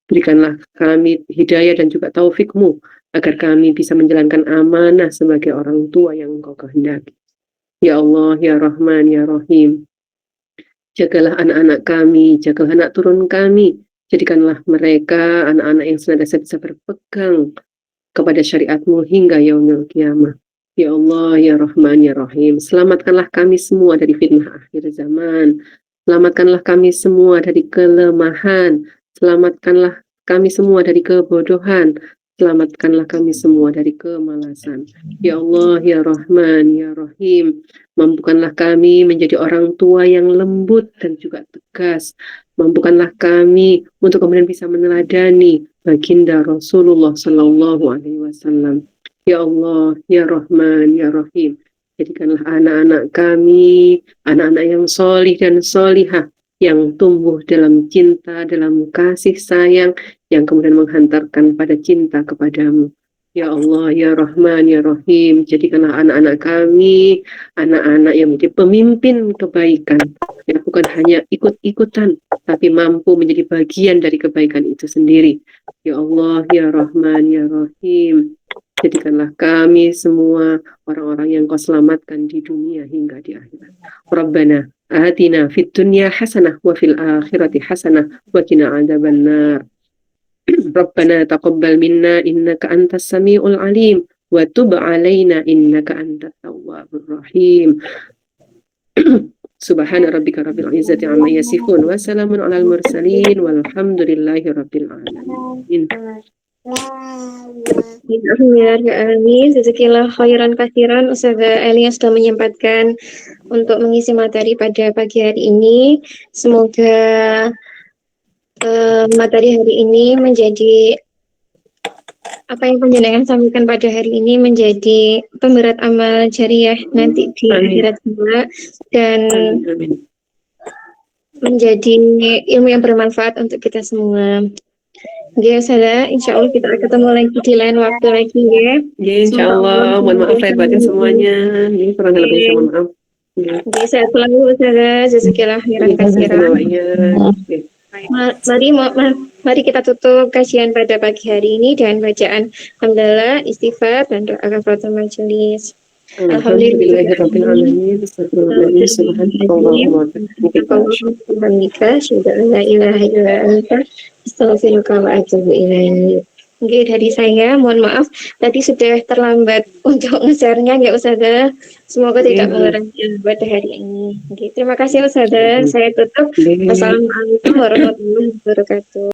Berikanlah kami hidayah dan juga taufik-Mu agar kami bisa menjalankan amanah sebagai orang tua yang Engkau kehendaki. Ya Allah, ya Rahman, ya Rahim, jagalah anak-anak kami, jagalah anak turun kami. Jadikanlah mereka anak-anak yang senantiasa bisa berpegang kepada syariat-Mu hingga yaumil qiyamah. Ya Allah, ya Rahman, ya Rahim, selamatkanlah kami semua dari fitnah akhir zaman. Selamatkanlah kami semua dari kelemahan. Selamatkanlah kami semua dari kebodohan. Selamatkanlah kami semua dari kemalasan. Ya Allah, ya Rahman, ya Rahim, mampukanlah kami menjadi orang tua yang lembut dan juga tegas. Mampukanlah kami untuk kemudian bisa meneladani baginda Rasulullah Sallallahu Alaihi Wasallam. Ya Allah, ya Rahman, ya Rahim, jadikanlah anak-anak kami anak-anak yang solih dan solihah, yang tumbuh dalam cinta, dalam kasih sayang, yang kemudian menghantarkan pada cinta kepadamu. Ya Allah, ya Rahman, ya Rahim, jadikanlah anak-anak kami anak-anak yang menjadi pemimpin kebaikan, yang bukan hanya ikut-ikutan, tapi mampu menjadi bagian dari kebaikan itu sendiri. Ya Allah, ya Rahman, ya Rahim, jadikanlah kami semua orang-orang yang Kau selamatkan di dunia hingga di akhirat. Rabbana atina fid dunya hasanah wa fil akhirati hasanah wa qina adzabannar. Rabbana taqabbal minna innaka antas samiul alim wa tub alaina innaka antat tawwabur rahim. Subhana rabbika rabbil izzati amma yasifun wa salamun alal mursalin walhamdulillahi rabbil alamin. Amin. Jazakillah khairan katsiran Ustazah Elin yang sudah menyempatkan untuk mengisi materi pada pagi hari ini. Semoga materi hari ini menjadi apa yang penjenengan sampaikan pada hari ini menjadi pemberat amal jariah nanti di akhirat juga, dan menjadi ilmu yang bermanfaat untuk kita semua. Ya, Ustazah, insya Allah kita ketemu lagi di lain waktu lagi ya. Ya, insya Allah. Mohon maaf lahir batin semuanya. Ini kurang lebih mohon maaf. Jadi saya selalu Ustazah, jazakillah khairan katsiran. Mari kita tutup kajian pada pagi hari ini dengan bacaan hamdalah, istighfar, dan doa kafaratul majelis. Alhamdulillahirabbil alamin. Alhamdulillah, la ilaha illa anta, astaghfiruka wa atubu ilaik. Oke, dari saya, mohon maaf tadi sudah terlambat untuk nge-share-nya ya Ustazah. Semoga tidak mengurangi pada hari ini. Oke, terima kasih Ustazah. Saya tutup. Nggih. Wassalamualaikum warahmatullahi wabarakatuh.